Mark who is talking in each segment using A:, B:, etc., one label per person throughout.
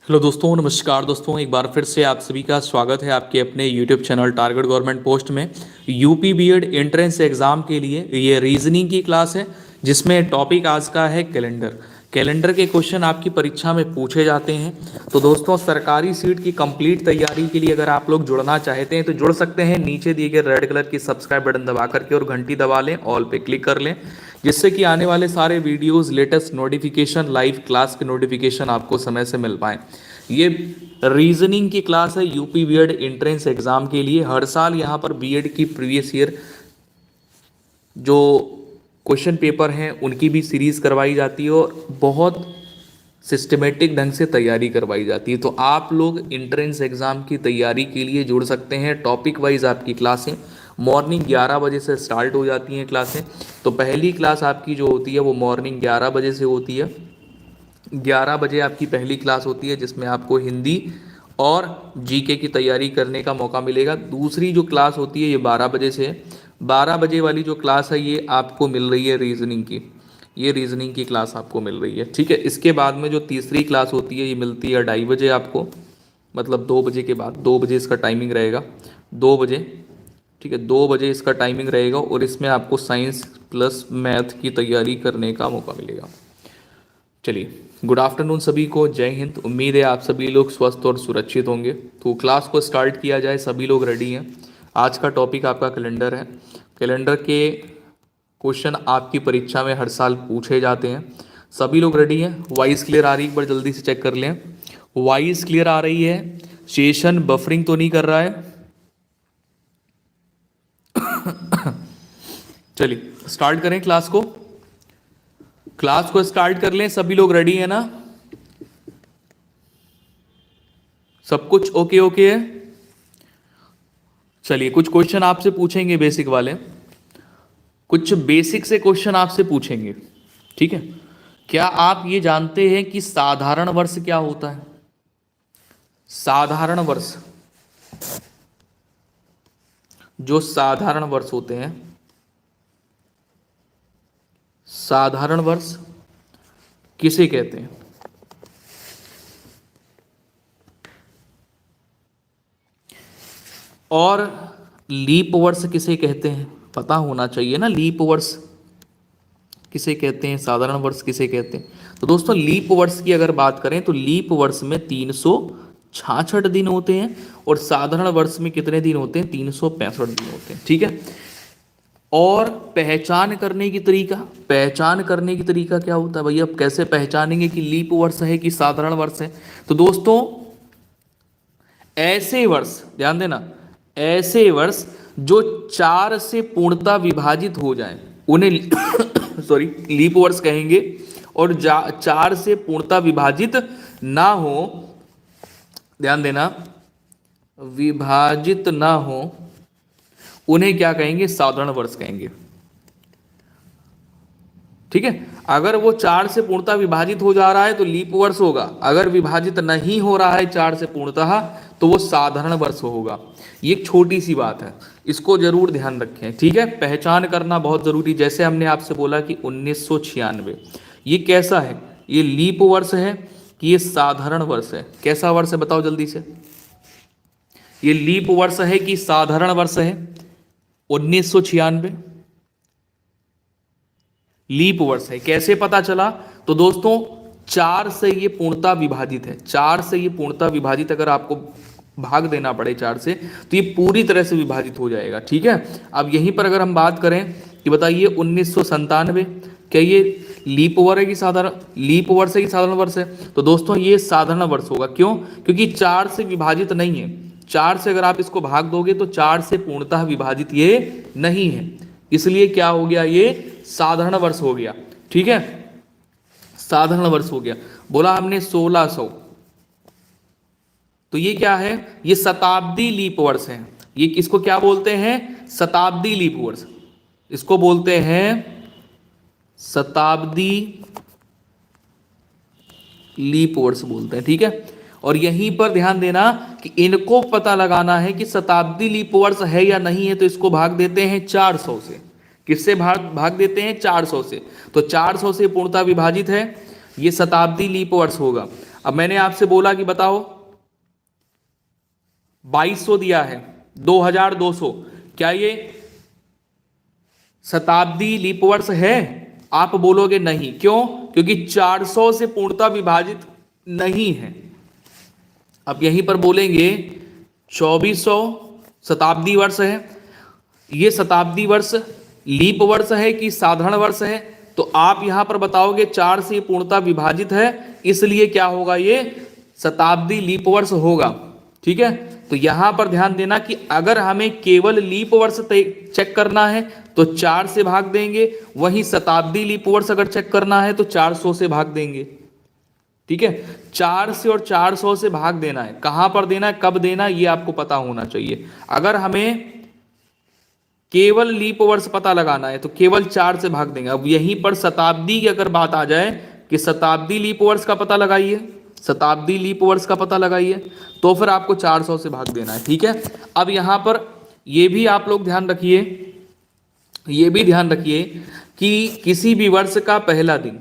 A: Hello दोस्तों, नमस्कार दोस्तों। एक बार फिर से आप सभी का स्वागत है आपके अपने YouTube channel target government post में। यूपी बीएड एंट्रेंस एग्ज़ाम के लिए ये रीजनिंग की क्लास है, जिसमें टॉपिक आज का है कैलेंडर। कैलेंडर के क्वेश्चन आपकी परीक्षा में पूछे जाते हैं। तो दोस्तों, सरकारी सीट की कंप्लीट तैयारी के लिए अगर आप लोग जुड़ना चाहते हैं तो जुड़ सकते हैं। नीचे दिए गए रेड कलर की सब्सक्राइब बटन दबा करके और घंटी दबा लें, ऑल पे क्लिक कर लें, जिससे कि आने वाले सारे videos, latest notification, live class के नोटिफिकेशन आपको समय से मिल पाएँ। ये रीजनिंग की क्लास है यूपी बीएड एंट्रेंस एग्ज़ाम के लिए। हर साल यहाँ पर बीएड की प्रीवियस ईयर जो क्वेश्चन पेपर हैं उनकी भी सीरीज़ करवाई जाती है और बहुत सिस्टमेटिक ढंग से तैयारी करवाई जाती है। तो आप लोग एंट्रेंस एग्ज़ाम की तैयारी के लिए जुड़ सकते हैं। टॉपिक वाइज आपकी क्लासें मॉर्निंग 11 बजे से स्टार्ट हो जाती हैं क्लासें। तो पहली क्लास आपकी जो होती है वो मॉर्निंग 11 बजे से होती है। 11 बजे आपकी पहली क्लास होती है, जिसमें आपको हिंदी और जीके की तैयारी करने का मौका मिलेगा। दूसरी जो क्लास होती है ये 12 बजे से है। 12 बजे वाली जो क्लास है ये आपको मिल रही है रीजनिंग की। ये रीजनिंग की क्लास आपको मिल रही है, ठीक है। इसके बाद में जो तीसरी क्लास होती है ये मिलती है 2:30 बजे आपको, मतलब 2 बजे के बाद। 2 बजे इसका टाइमिंग रहेगा, 2 बजे, ठीक है। 2 बजे इसका टाइमिंग रहेगा और इसमें आपको साइंस प्लस मैथ की तैयारी करने का मौका मिलेगा। चलिए, गुड आफ्टरनून सभी को, जय हिंद। उम्मीद है आप सभी लोग स्वस्थ और सुरक्षित होंगे। तो क्लास को स्टार्ट किया जाए, सभी लोग रेडी हैं। आज का टॉपिक आपका कैलेंडर है। कैलेंडर के क्वेश्चन आपकी परीक्षा में हर साल पूछे जाते हैं। सभी लोग रेडी हैं? वॉइस क्लियर आ रही है? एक बार जल्दी से चेक कर लें। वॉइस क्लियर आ रही है? सेशन बफरिंग तो नहीं कर रहा है? चलिए स्टार्ट करें क्लास को। क्लास को स्टार्ट कर लें। सभी लोग रेडी है ना? सब कुछ ओके ओके है? चलिए, कुछ क्वेश्चन आपसे पूछेंगे बेसिक वाले। कुछ बेसिक से क्वेश्चन आपसे पूछेंगे, ठीक है। क्या आप ये जानते हैं कि साधारण वर्ष क्या होता है? साधारण वर्ष, जो साधारण वर्ष होते हैं, साधारण वर्ष किसे कहते हैं? और लीप वर्ष किसे कहते हैं? पता होना चाहिए ना, लीप वर्ष किसे कहते हैं, साधारण वर्ष किसे कहते हैं। तो दोस्तों, लीप वर्ष की अगर बात करें तो लीप वर्ष में 366 दिन होते हैं और साधारण वर्ष में कितने दिन होते हैं? 365 दिन होते हैं, ठीक है। और पहचान करने की तरीका, पहचान करने की तरीका क्या होता है भैया? कैसे पहचानेंगे कि लीप वर्ष है कि साधारण वर्ष है? तो दोस्तों, ऐसे वर्ष, ध्यान देना, ऐसे वर्ष जो 4 से पूर्णतः विभाजित हो जाएं उन्हें सॉरी लीप वर्ष कहेंगे। और 4 से पूर्णतः विभाजित ना हो, ध्यान देना, विभाजित ना हो, उन्हें क्या कहेंगे? साधारण वर्ष कहेंगे, ठीक है। अगर वो 4 से पूर्णतः विभाजित हो जा रहा है तो लीप वर्ष होगा। अगर विभाजित नहीं हो रहा है 4 से पूर्णतः तो वो साधारण वर्ष होगा। ये एक छोटी सी बात है, इसको जरूर ध्यान रखें, ठीक है। पहचान करना बहुत जरूरी। जैसे हमने आपसे बोला कि 1996 ये कैसा है? ये लीप वर्ष है कि ये साधारण वर्ष है? कैसा वर्ष है बताओ जल्दी से। ये लीप वर्ष है कि साधारण वर्ष है? 1996 लीप वर्ष है। कैसे पता चला? तो दोस्तों, 4 से ये पूर्णतः विभाजित है। 4 से ये पूर्णतः विभाजित, अगर आपको भाग देना पड़े 4 से तो ये पूरी तरह से विभाजित हो जाएगा, ठीक है। अब यहीं पर अगर हम बात करें कि बताइए 1997 क्या ये लीप वर्ष है कि साधारण, लीप वर्ष है कि साधारण वर्ष है? तो दोस्तों, ये साधारण वर्ष होगा। क्यों? क्योंकि 4 से विभाजित नहीं है। 4 से अगर आप इसको भाग दोगे तो 4 से पूर्णतः विभाजित ये नहीं है, इसलिए क्या हो गया? ये साधारण वर्ष हो गया, ठीक है। साधारण वर्ष हो गया। बोला हमने 1600, तो ये क्या है? ये शताब्दी लीप वर्ष है। ये किसको क्या बोलते हैं? शताब्दी लीप वर्ष। इसको बोलते हैं शताब्दी लीप वर्ष बोलते हैं, ठीक है। और यहीं पर ध्यान देना कि इनको पता लगाना है कि शताब्दी लीप वर्ष है या नहीं है, तो इसको भाग देते हैं 400 से। किससे भाग देते हैं? 400 से। तो 400 से पूर्णतः विभाजित है, ये शताब्दी लीप वर्ष होगा। अब मैंने आपसे बोला कि बताओ 2200 दिया है, 2200, क्या ये शताब्दी लीप वर्ष है? आप बोलोगे नहीं, क्यों? क्योंकि 400 से पूर्णतः विभाजित नहीं है। अब यहीं पर बोलेंगे 2400 शताब्दी वर्ष है। ये शताब्दी वर्ष लीप वर्ष है कि साधारण वर्ष है? तो आप यहां पर बताओगे 4 से पूर्णतः विभाजित है, इसलिए क्या होगा, ये शताब्दी लीप वर्ष होगा। ठीक है, तो यहां पर ध्यान देना कि अगर हमें केवल लीप वर्ष चेक करना है तो 4 से भाग देंगे, वहीं शताब्दी लीप वर्ष अगर चेक करना है तो 400 से भाग देंगे। ठीक है, 4 से और 400 से भाग देना है। कहां पर देना है, कब देना है, ये आपको पता होना चाहिए। अगर हमें केवल लीप वर्ष पता लगाना है तो केवल 4 से भाग देंगे। अब यहीं पर शताब्दी की अगर बात आ जाए कि शताब्दी लीप वर्ष का पता लगाइए, शताब्दी लीप वर्ष का पता लगाइए, तो फिर आपको 400 से भाग देना है। ठीक है, अब यहां पर ये भी आप लोग ध्यान रखिए, ये भी ध्यान रखिए कि किसी भी वर्ष का पहला दिन,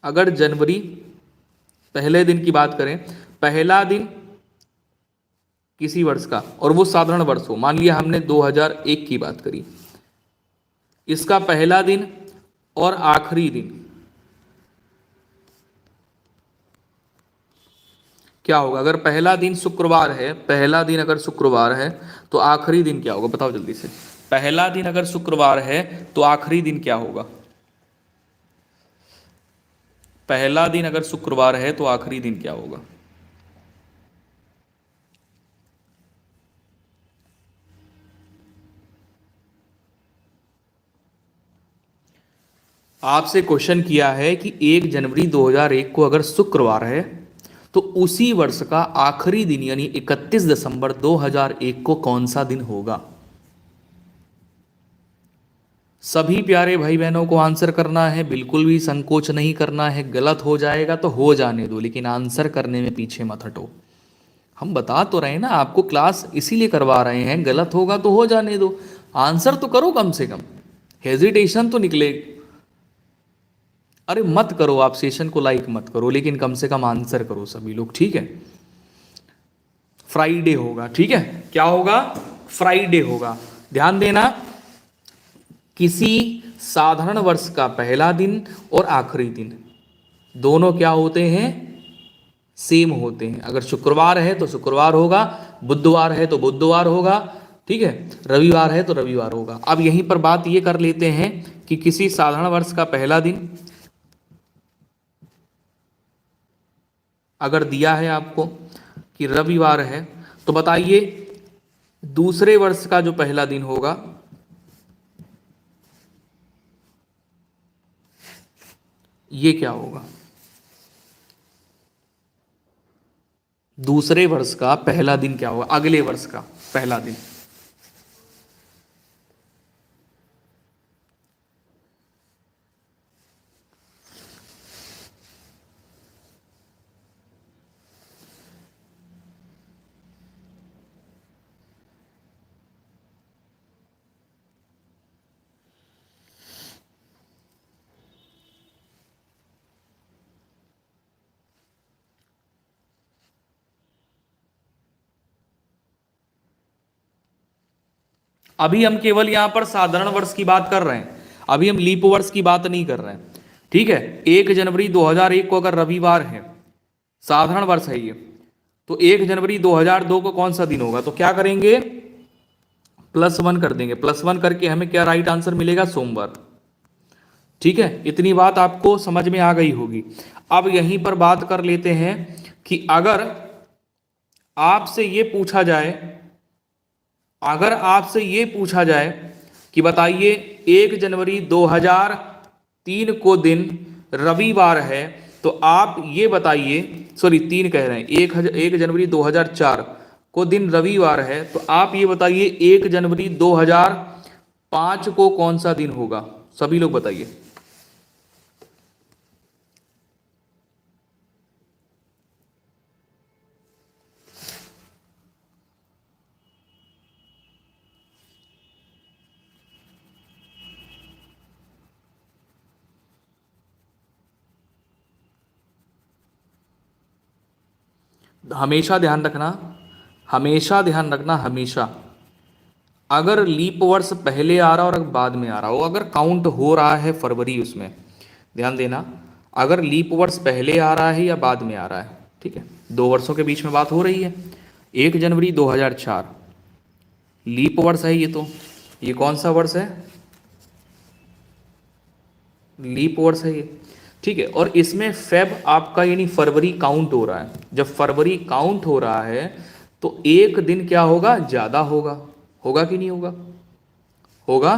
A: अगर जनवरी पहले दिन की बात करें, पहला दिन किसी वर्ष का और वो साधारण वर्ष हो, मान लिया हमने 2001 की बात करी, इसका पहला दिन और आखिरी दिन क्या होगा? अगर पहला दिन शुक्रवार है, पहला दिन अगर शुक्रवार है तो आखिरी दिन क्या होगा? बताओ जल्दी से। पहला दिन अगर शुक्रवार है तो आखिरी दिन क्या होगा? पहला दिन अगर शुक्रवार है तो आखिरी दिन क्या होगा? आपसे क्वेश्चन किया है कि 1 जनवरी 2001 को अगर शुक्रवार है तो उसी वर्ष का आखिरी दिन यानी 31 दिसंबर 2001 को कौन सा दिन होगा? सभी प्यारे भाई बहनों को आंसर करना है, बिल्कुल भी संकोच नहीं करना है। गलत हो जाएगा तो हो जाने दो, लेकिन आंसर करने में पीछे मत हटो। हम बता तो रहे हैं ना, आपको क्लास इसीलिए करवा रहे हैं, गलत होगा तो हो जाने दो, आंसर तो करो कम से कम, हेजिटेशन तो निकले। अरे मत करो, आप सेशन को लाइक मत करो, लेकिन कम से कम आंसर करो सभी लोग। ठीक है, फ्राइडे होगा। ठीक है, क्या होगा? फ्राइडे होगा। ध्यान देना, किसी साधारण वर्ष का पहला दिन और आखिरी दिन दोनों क्या होते हैं? सेम होते हैं। अगर शुक्रवार है तो शुक्रवार होगा, बुधवार है तो बुधवार होगा, ठीक है, रविवार है तो रविवार होगा। अब यहीं पर बात ये कर लेते हैं कि किसी साधारण वर्ष का पहला दिन अगर दिया है आपको कि रविवार है, तो बताइए दूसरे वर्ष का जो पहला दिन होगा ये क्या होगा? दूसरे वर्ष का पहला दिन क्या होगा? अगले वर्ष का पहला दिन। अभी हम केवल यहां पर साधारण वर्ष की बात कर रहे हैं, अभी हम लीप वर्ष की बात नहीं कर रहे हैं। ठीक है, 1 जनवरी 2001 को अगर रविवार है, साधारण वर्ष है ये, तो 1 जनवरी 2002 को कौन सा दिन होगा? तो क्या करेंगे? +1 कर देंगे। +1 करके हमें क्या राइट आंसर मिलेगा? सोमवार। ठीक है, इतनी बात आपको समझ में आ गई होगी। अब यहीं पर बात कर लेते हैं कि अगर आपसे ये पूछा जाए, अगर आपसे ये पूछा जाए कि बताइए 1 जनवरी 2003 को दिन रविवार है, तो आप ये बताइए, सॉरी 3 कह रहे हैं, 1 जनवरी 2004 को दिन रविवार है, तो आप ये बताइए 1 जनवरी 2005 को कौन सा दिन होगा? सभी लोग बताइए। हमेशा ध्यान रखना, हमेशा ध्यान रखना, हमेशा अगर लीप वर्ष पहले आ रहा और अगर बाद में आ रहा हो, अगर काउंट हो रहा है फरवरी, उसमें ध्यान देना, अगर लीप वर्ष पहले आ रहा है या बाद में आ रहा है, ठीक है, दो वर्षों के बीच में बात हो रही है। 1 जनवरी 2004 लीप वर्ष है ये, तो ये कौन सा वर्ष है, लीप वर्ष है ये, ठीक है। और इसमें फेब आपका यानी फरवरी काउंट हो रहा है। जब फरवरी काउंट हो रहा है तो एक दिन क्या होगा, ज्यादा होगा, होगा कि नहीं होगा, होगा।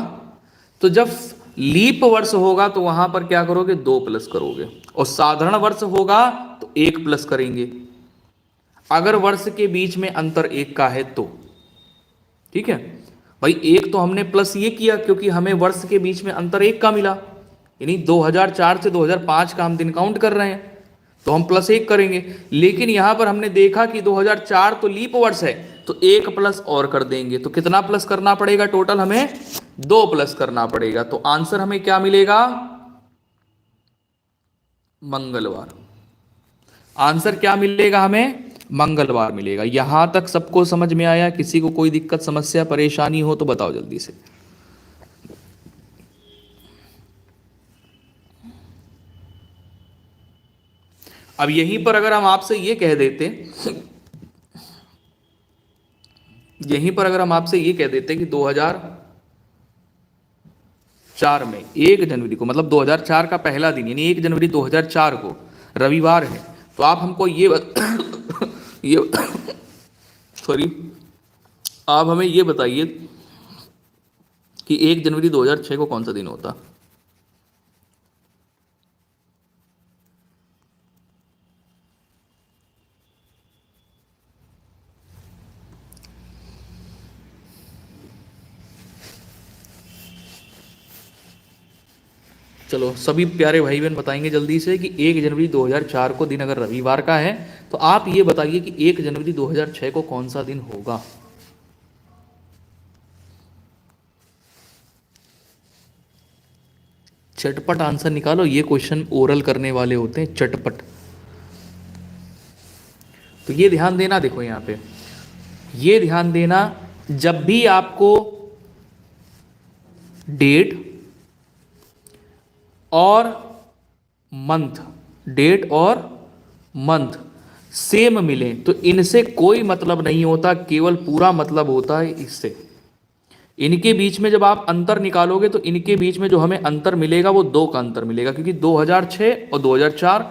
A: तो जब लीप वर्ष होगा तो वहां पर क्या करोगे, 2 प्लस करोगे, और साधारण वर्ष होगा तो 1 प्लस करेंगे, अगर वर्ष के बीच में अंतर 1 का है तो, ठीक है भाई। एक तो हमने प्लस ये किया क्योंकि हमें वर्ष के बीच में अंतर 1 का मिला, यानी 2004 से 2005 का हम दिन काउंट कर रहे हैं, तो हम +1 करेंगे। लेकिन यहां पर हमने देखा कि 2004 तो लीप वर्ष है, तो 1 प्लस और कर देंगे, तो कितना प्लस करना पड़ेगा, टोटल हमें 2 प्लस करना पड़ेगा। तो आंसर हमें क्या मिलेगा, मंगलवार। आंसर क्या मिलेगा हमें, मंगलवार मिलेगा। यहां तक सबको समझ में आया? किसी को कोई दिक्कत समस्या परेशानी हो तो बताओ जल्दी से। अब यहीं पर अगर हम आपसे ये कह देते, यहीं पर अगर हम आपसे ये कह देते कि 2004 में 1 जनवरी को, मतलब 2004 का पहला दिन यानी 1 जनवरी 2004 को रविवार है, तो आप हमको ये सॉरी, आप हमें ये बताइए कि 1 जनवरी 2006 को कौन सा दिन होता। चलो सभी प्यारे भाई बहन बताएंगे जल्दी से कि 1 जनवरी 2004 को दिन अगर रविवार का है, तो आप ये बताइए कि 1 जनवरी 2006 को कौन सा दिन होगा। चटपट आंसर निकालो, ये क्वेश्चन ओरल करने वाले होते हैं चटपट। तो ये ध्यान देना, देखो यहाँ पे ये ध्यान देना, जब भी आपको डेट और मंथ, डेट और मंथ सेम मिले तो इनसे कोई मतलब नहीं होता, केवल पूरा मतलब होता है इससे। इनके बीच में जब आप अंतर निकालोगे तो इनके बीच में जो हमें अंतर मिलेगा वो 2 का अंतर मिलेगा, क्योंकि 2006 और 2004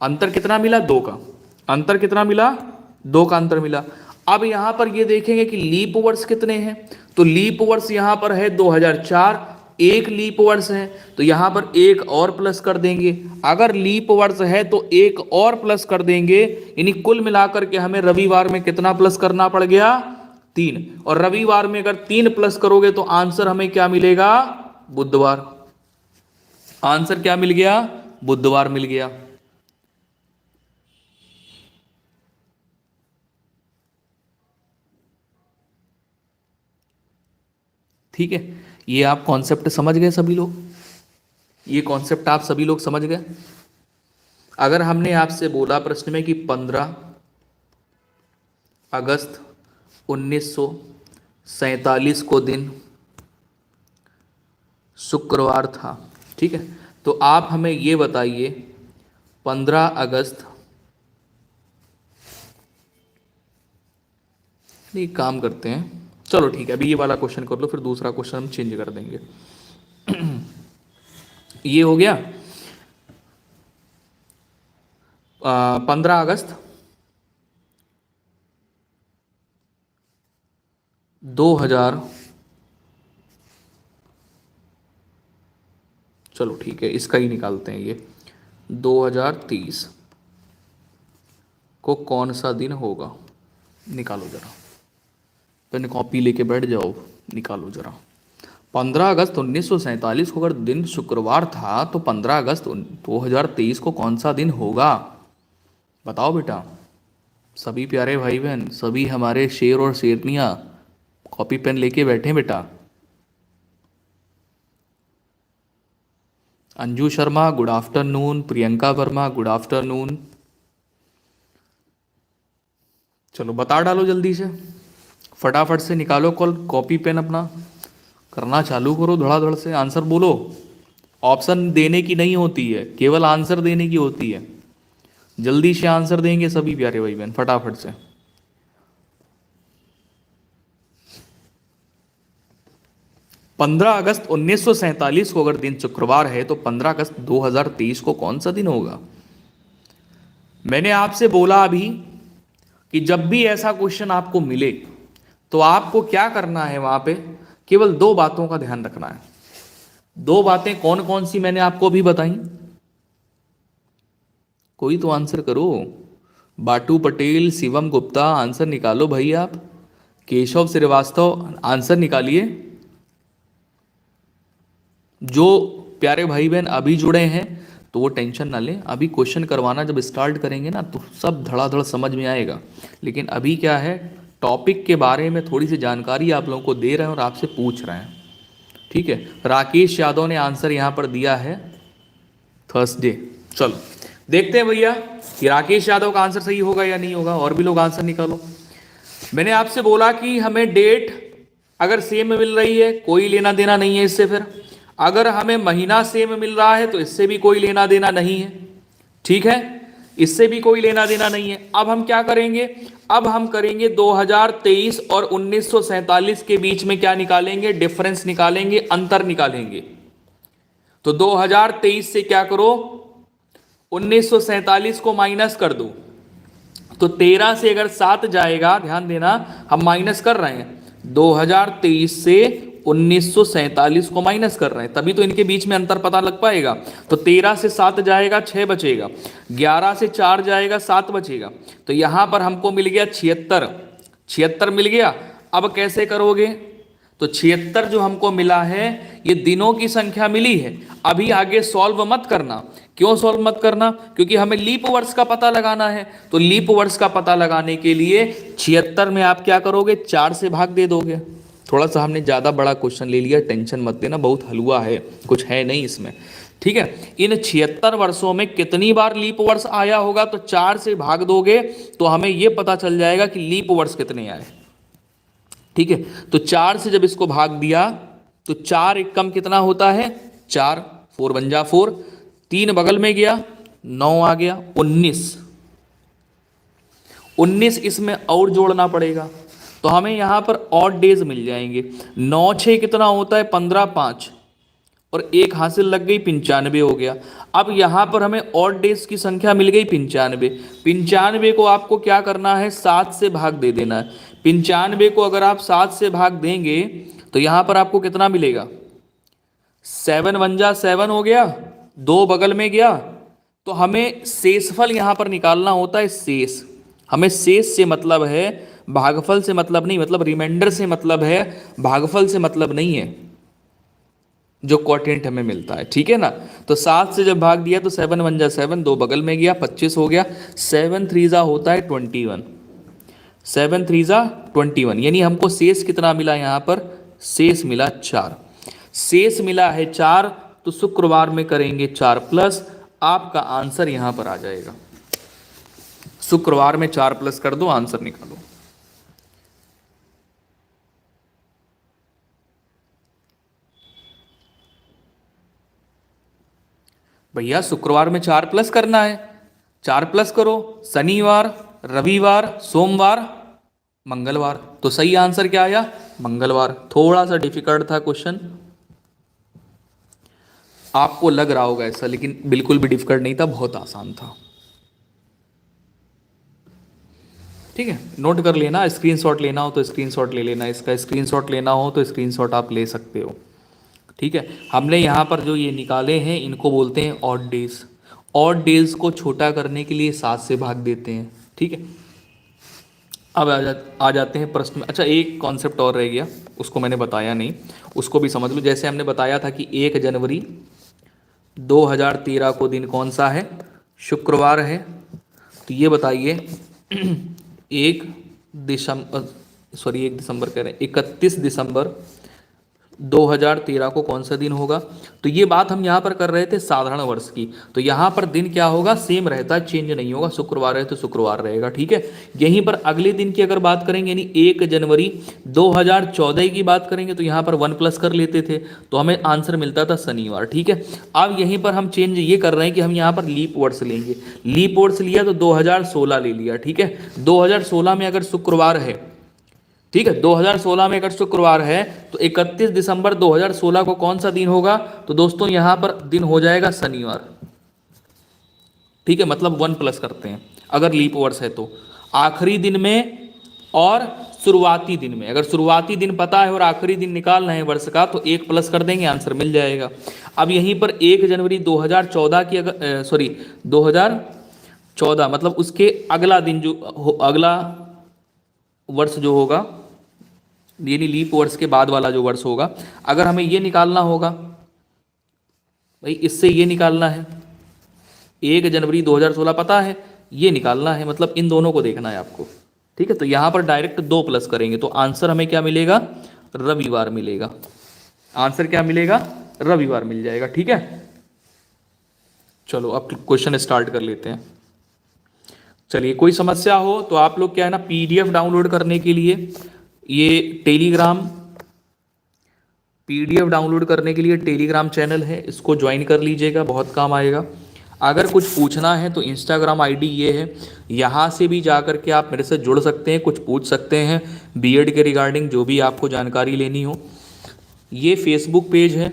A: अंतर कितना मिला, 2 का अंतर कितना मिला, 2 का अंतर मिला। अब यहां पर ये देखेंगे कि लीप वर्ष कितने हैं, तो लीप वर्ष यहां पर है 2004, एक लीप वर्ष है तो यहां पर एक और प्लस कर देंगे, अगर लीप वर्ष है तो एक और प्लस कर देंगे, यानी कुल मिलाकर के हमें रविवार में कितना प्लस करना पड़ गया, 3। और रविवार में अगर 3 प्लस करोगे तो आंसर हमें क्या मिलेगा, बुधवार। आंसर क्या मिल गया, बुधवार मिल गया। ठीक है, ये आप कॉन्सेप्ट समझ गए सभी लोग, ये कॉन्सेप्ट आप सभी लोग समझ गए। अगर हमने आपसे बोला प्रश्न में कि 15 अगस्त 1947 को दिन शुक्रवार था, ठीक है, तो आप हमें ये बताइए 15 अगस्त, नहीं काम करते हैं, चलो ठीक है, अभी ये वाला क्वेश्चन कर लो, फिर दूसरा क्वेश्चन हम चेंज कर देंगे। ये हो गया 15 अगस्त 2000, चलो ठीक है इसका ही निकालते हैं, ये 2030 को कौन सा दिन होगा, निकालो जरा, पेन कॉपी लेके बैठ जाओ, निकालो जरा। 15 अगस्त 1947 को अगर दिन शुक्रवार था तो 15 अगस्त 2023 को कौन सा दिन होगा, बताओ बेटा। सभी प्यारे भाई बहन, सभी हमारे शेर और शेरनियाँ कॉपी पेन लेके बैठे बेटा। Anju Sharma good afternoon, Priyanka Verma good afternoon, चलो बता डालो जल्दी से, फटाफट से निकालो कॉल, कॉपी पेन अपना करना चालू करो, धड़ाधड़ से आंसर बोलो। ऑप्शन देने की नहीं होती है, केवल आंसर देने की होती है। जल्दी से आंसर देंगे सभी प्यारे भाई बहन, फटाफट से। 15 अगस्त 1947 को अगर दिन शुक्रवार है तो 15 अगस्त 2023 को कौन सा दिन होगा? मैंने आपसे बोला अभी कि जब भी ऐसा क्वेश्चन आपको मिले तो आपको क्या करना है, वहां पे केवल दो बातों का ध्यान रखना है। दो बातें कौन कौन सी मैंने आपको अभी बताई? कोई तो आंसर करो। बाटू पटेल, शिवम गुप्ता, आंसर निकालो भाई आप। केशव श्रीवास्तव, आंसर निकालिए। जो प्यारे भाई बहन अभी जुड़े हैं तो वो टेंशन ना लें, अभी क्वेश्चन करवाना जब स्टार्ट करेंगे ना तो सब धड़ाधड़ समझ में आएगा। लेकिन अभी क्या है, टॉपिक के बारे में थोड़ी सी जानकारी आप लोगों को दे रहे हैं और आपसे पूछ रहे हैं, ठीक है। राकेश यादव ने आंसर यहाँ पर दिया है थर्सडे। चलो देखते हैं भैया कि राकेश यादव का आंसर सही होगा या नहीं होगा। और भी लोग आंसर निकालो। मैंने आपसे बोला कि हमें डेट अगर सेम मिल रही है कोई लेना देना नहीं है इससे, फिर अगर हमें महीना सेम मिल रहा है तो इससे भी कोई लेना देना नहीं है, ठीक है, इससे भी कोई लेना देना नहीं है। अब हम क्या करेंगे, अब हम करेंगे 2023 और 1947 के बीच में क्या निकालेंगे, डिफरेंस निकालेंगे, अंतर निकालेंगे। तो 2023 से क्या करो, 1947 को माइनस कर दो, तो 13 से अगर 7 जाएगा, ध्यान देना हम माइनस कर रहे हैं, 2023 से 1947 को माइनस कर रहे हैं, तभी तो इनके बीच में अंतर पता लग पाएगा। तो 13 से 7 जाएगा 6 बचेगा, 11 से 4 जाएगा 7 बचेगा, तो यहां पर हमको मिल गया 76, 76 मिल गया। अब कैसे करोगे, तो 76 जो हमको मिला है ये दिनों की संख्या मिली है। अभी आगे सॉल्व मत करना। क्यों सॉल्व मत करना, क्योंकि हमें लीप वर्ष का पता लगाना है। तो लीप वर्ष का पता लगाने के लिए 76 में आप क्या करोगे, 4 से भाग दे दोगे। थोड़ा सा हमने ज़्यादा बड़ा क्वेश्चन ले लिया, टेंशन मत लेना, बहुत हलवा है, कुछ है नहीं इसमें, ठीक है। इन 76 वर्षों में कितनी बार लीप वर्ष आया होगा, तो 4 से भाग दोगे तो हमें यह पता चल जाएगा कि लीप वर्ष कितने आए, ठीक है। तो 4 से जब इसको भाग दिया तो 4 एकम कितना होता है, 4, 4 बन जा 4, 3 बगल में गया 9 आ गया, 19 इसमें और जोड़ना पड़ेगा, तो हमें यहां पर ऑड डेज मिल जाएंगे। 9 6 कितना होता है, 15, 5 और 1 हासिल लग गई, 95 हो गया। अब यहां पर हमें ऑड डेज की संख्या मिल गई 95। 95 को आपको क्या करना है, 7 से भाग दे देना है। 95 को अगर आप 7 से भाग देंगे तो यहां पर आपको कितना मिलेगा, 7 1 जा 7 हो गया, 2 बगल में गया। तो हमें शेषफल यहां पर निकालना होता है, शेष। हमें शेष से मतलब है, भागफल से मतलब नहीं, मतलब रिमाइंडर से मतलब है, भागफल से मतलब नहीं है, जो क्वोटिएंट हमें मिलता है, ठीक है ना। तो 7 से जब भाग दिया तो 7 1 जा 7, 2 बगल में गया, 25 हो गया। 7 3 जा होता है 21, 7 3 जा 21, यानी हमको शेष कितना मिला, यहाँ पर शेष मिला 4, शेष मिला है 4। तो शुक्रवार में करेंगे 4 प्लस, आपका आंसर यहां पर आ जाएगा। शुक्रवार में 4 प्लस कर दो, आंसर निकालो। भैया शुक्रवार में 4 प्लस करना है, 4 प्लस करो, शनिवार, रविवार, सोमवार, मंगलवार। तो सही आंसर क्या आया, मंगलवार। थोड़ा सा डिफिकल्ट था क्वेश्चन, आपको लग रहा होगा ऐसा, लेकिन बिल्कुल भी डिफिकल्ट नहीं था, बहुत आसान था, ठीक है। नोट कर लेना, स्क्रीनशॉट लेना हो तो स्क्रीनशॉट ले लेना, इसका स्क्रीनशॉट लेना हो तो स्क्रीनशॉट आप ले सकते हो, ठीक है। हमने यहाँ पर जो ये निकाले हैं इनको बोलते हैं ऑड डेज। ऑड डेज को छोटा करने के लिए 7 से भाग देते हैं, ठीक है। अब आ जाते हैं प्रश्न में। अच्छा, एक कॉन्सेप्ट और रह गया, उसको मैंने बताया नहीं, उसको भी समझ लो। जैसे हमने बताया था कि 1 जनवरी 2013 को दिन कौन सा है, शुक्रवार है। तो ये बताइए 1 दिसंबर कह रहे हैं, 31 दिसंबर 2013 को कौन सा दिन होगा। तो ये बात हम यहाँ पर कर रहे थे साधारण वर्ष की, तो यहाँ पर दिन क्या होगा, सेम रहता है, चेंज नहीं होगा। शुक्रवार है तो शुक्रवार रहेगा, ठीक है। यहीं पर अगले दिन की अगर बात करेंगे, यानी 1 जनवरी 2014 की बात करेंगे, तो यहाँ पर 1 प्लस कर लेते थे तो हमें आंसर मिलता था शनिवार, ठीक है। अब यहीं पर हम चेंज ये कर रहे हैं कि हम यहाँ पर लीप वर्ष लेंगे। लीप वर्ष लिया तो 2016 ले लिया, ठीक है। 2016 में अगर शुक्रवार है, ठीक है, 2016 में अगर शुक्रवार है तो 31 दिसंबर 2016 को कौन सा दिन होगा, तो दोस्तों यहां पर दिन हो जाएगा शनिवार, ठीक है। मतलब 1 प्लस करते हैं अगर लीप वर्ष है तो, आखिरी दिन में और शुरुआती दिन में। अगर शुरुआती दिन पता है और आखिरी दिन निकालना है वर्ष का तो 1 प्लस कर देंगे, आंसर मिल जाएगा। अब यहीं पर 1 जनवरी 2014 की अगर 2014 मतलब उसके अगला दिन जो अगला वर्ष जो होगा, यानी लीप वर्ष के बाद वाला जो वर्ष होगा, अगर हमें ये निकालना होगा भाई, इससे ये निकालना है, 1 जनवरी 2016 पता है, ये निकालना है, मतलब इन दोनों को देखना है आपको, ठीक है। तो यहाँ पर डायरेक्ट 2 प्लस करेंगे तो आंसर हमें क्या मिलेगा, रविवार मिलेगा। आंसर क्या मिलेगा, रविवार मिल जाएगा, ठीक है। चलो अब क्वेश्चन स्टार्ट कर लेते हैं। चलिए, कोई समस्या हो तो आप लोग क्या है ना, PDF डाउनलोड करने के लिए ये टेलीग्राम, PDF डाउनलोड करने के लिए टेलीग्राम चैनल है, इसको ज्वाइन कर लीजिएगा, बहुत काम आएगा। अगर कुछ पूछना है तो इंस्टाग्राम आईडी ये है, यहाँ से भी जा कर के आप मेरे से जुड़ सकते हैं, कुछ पूछ सकते हैं बीएड के रिगार्डिंग, जो भी आपको जानकारी लेनी हो। ये फेसबुक पेज है,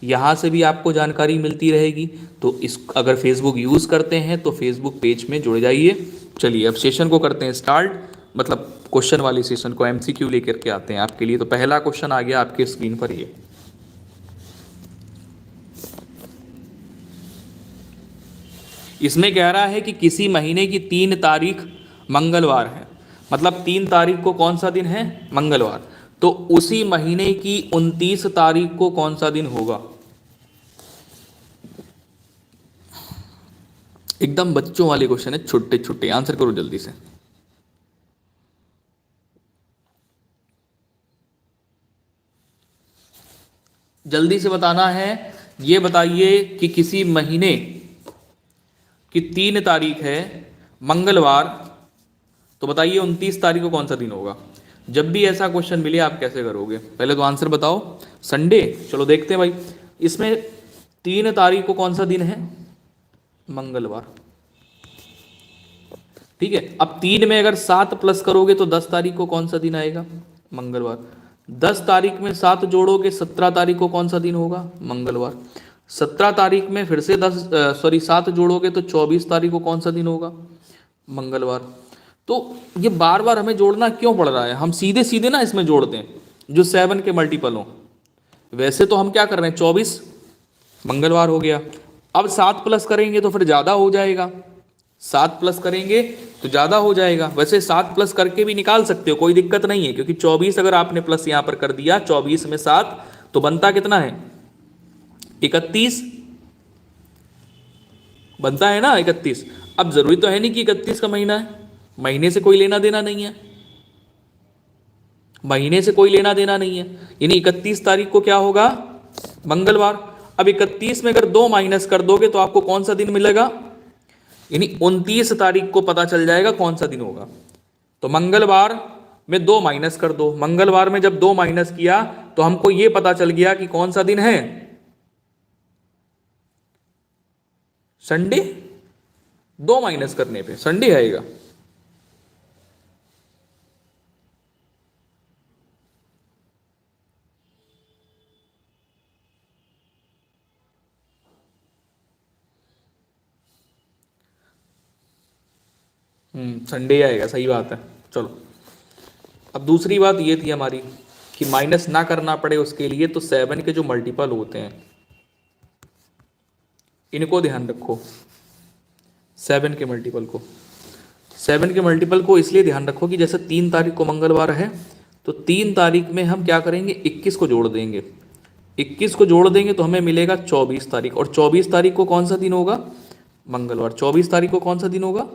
A: यहाँ से भी आपको जानकारी मिलती रहेगी। तो इस अगर फेसबुक यूज़ करते हैं तो फेसबुक पेज में जुड़ जाइए। चलिए अब सेशन को करते हैं स्टार्ट, मतलब क्वेश्चन वाली सेशन को, MCQ लेकर के आते हैं आपके लिए। तो पहला क्वेश्चन आ गया आपके स्क्रीन पर, ये इसमें कह रहा है कि किसी महीने की 3 तारीख मंगलवार है, मतलब 3 तारीख को कौन सा दिन है, मंगलवार। तो उसी महीने की 29 तारीख को कौन सा दिन होगा। एकदम बच्चों वाले क्वेश्चन है, छोटे छोटे, आंसर करो जल्दी से। जल्दी से बताना है। ये बताइए कि किसी महीने की 3 तारीख है मंगलवार, तो बताइए 29 तारीख को कौन सा दिन होगा। जब भी ऐसा क्वेश्चन मिले आप कैसे करोगे, पहले तो आंसर बताओ। संडे, चलो देखते हैं भाई, इसमें 3 तारीख को कौन सा दिन है, मंगलवार, ठीक है। अब 3 में अगर 7 प्लस करोगे तो 10 तारीख को कौन सा दिन आएगा, मंगलवार। 10 तारीख में 7 जोड़ोगे 17 तारीख को कौन सा दिन होगा, मंगलवार। 17 तारीख में फिर से 7 जोड़ोगे तो 24 तारीख को कौन सा दिन होगा, मंगलवार। तो ये बार बार हमें जोड़ना क्यों पड़ रहा है, हम सीधे सीधे ना इसमें जोड़ते हैं जो 7 के मल्टीपल हो। वैसे तो हम क्या कर रहे हैं, 24 मंगलवार हो गया। अब 7 प्लस करेंगे तो फिर ज़्यादा हो जाएगा, 7 प्लस करेंगे तो ज़्यादा हो जाएगा। वैसे 7 प्लस करके भी निकाल सकते हो, कोई दिक्कत नहीं है, क्योंकि 24 अगर आपने प्लस यहाँ पर कर दिया, 24 में 7 तो बनता कितना है, 31 बनता है ना, 31। अब जरूरी तो है नहीं कि 31 का महीना है, महीने से कोई लेना देना नहीं है, महीने से कोई लेना देना नहीं है। यानी 31 तारीख को क्या होगा, मंगलवार। अब 31 में अगर 2 माइनस कर दोगे तो आपको कौन सा दिन मिलेगा, यानी 29 तारीख को पता चल जाएगा कौन सा दिन होगा। तो मंगलवार में 2 माइनस कर दो, मंगलवार में जब 2 माइनस किया तो हमको ये पता चल गया कि कौन सा दिन है, संडे। 2 माइनस करने पे संडे आएगा। संडे आएगा, सही बात है। चलो अब दूसरी बात ये थी हमारी कि माइनस ना करना पड़े उसके लिए, तो 7 के जो मल्टीपल होते हैं इनको ध्यान रखो। 7 के मल्टीपल को, 7 के मल्टीपल को इसलिए ध्यान रखो कि जैसे 3 तारीख को मंगलवार है तो 3 तारीख में हम क्या करेंगे, 21 को जोड़ देंगे। 21 को जोड़ देंगे तो हमें मिलेगा 24 तारीख, और 24 तारीख को कौन सा दिन होगा, मंगलवार। 24 तारीख को कौन सा दिन होगा,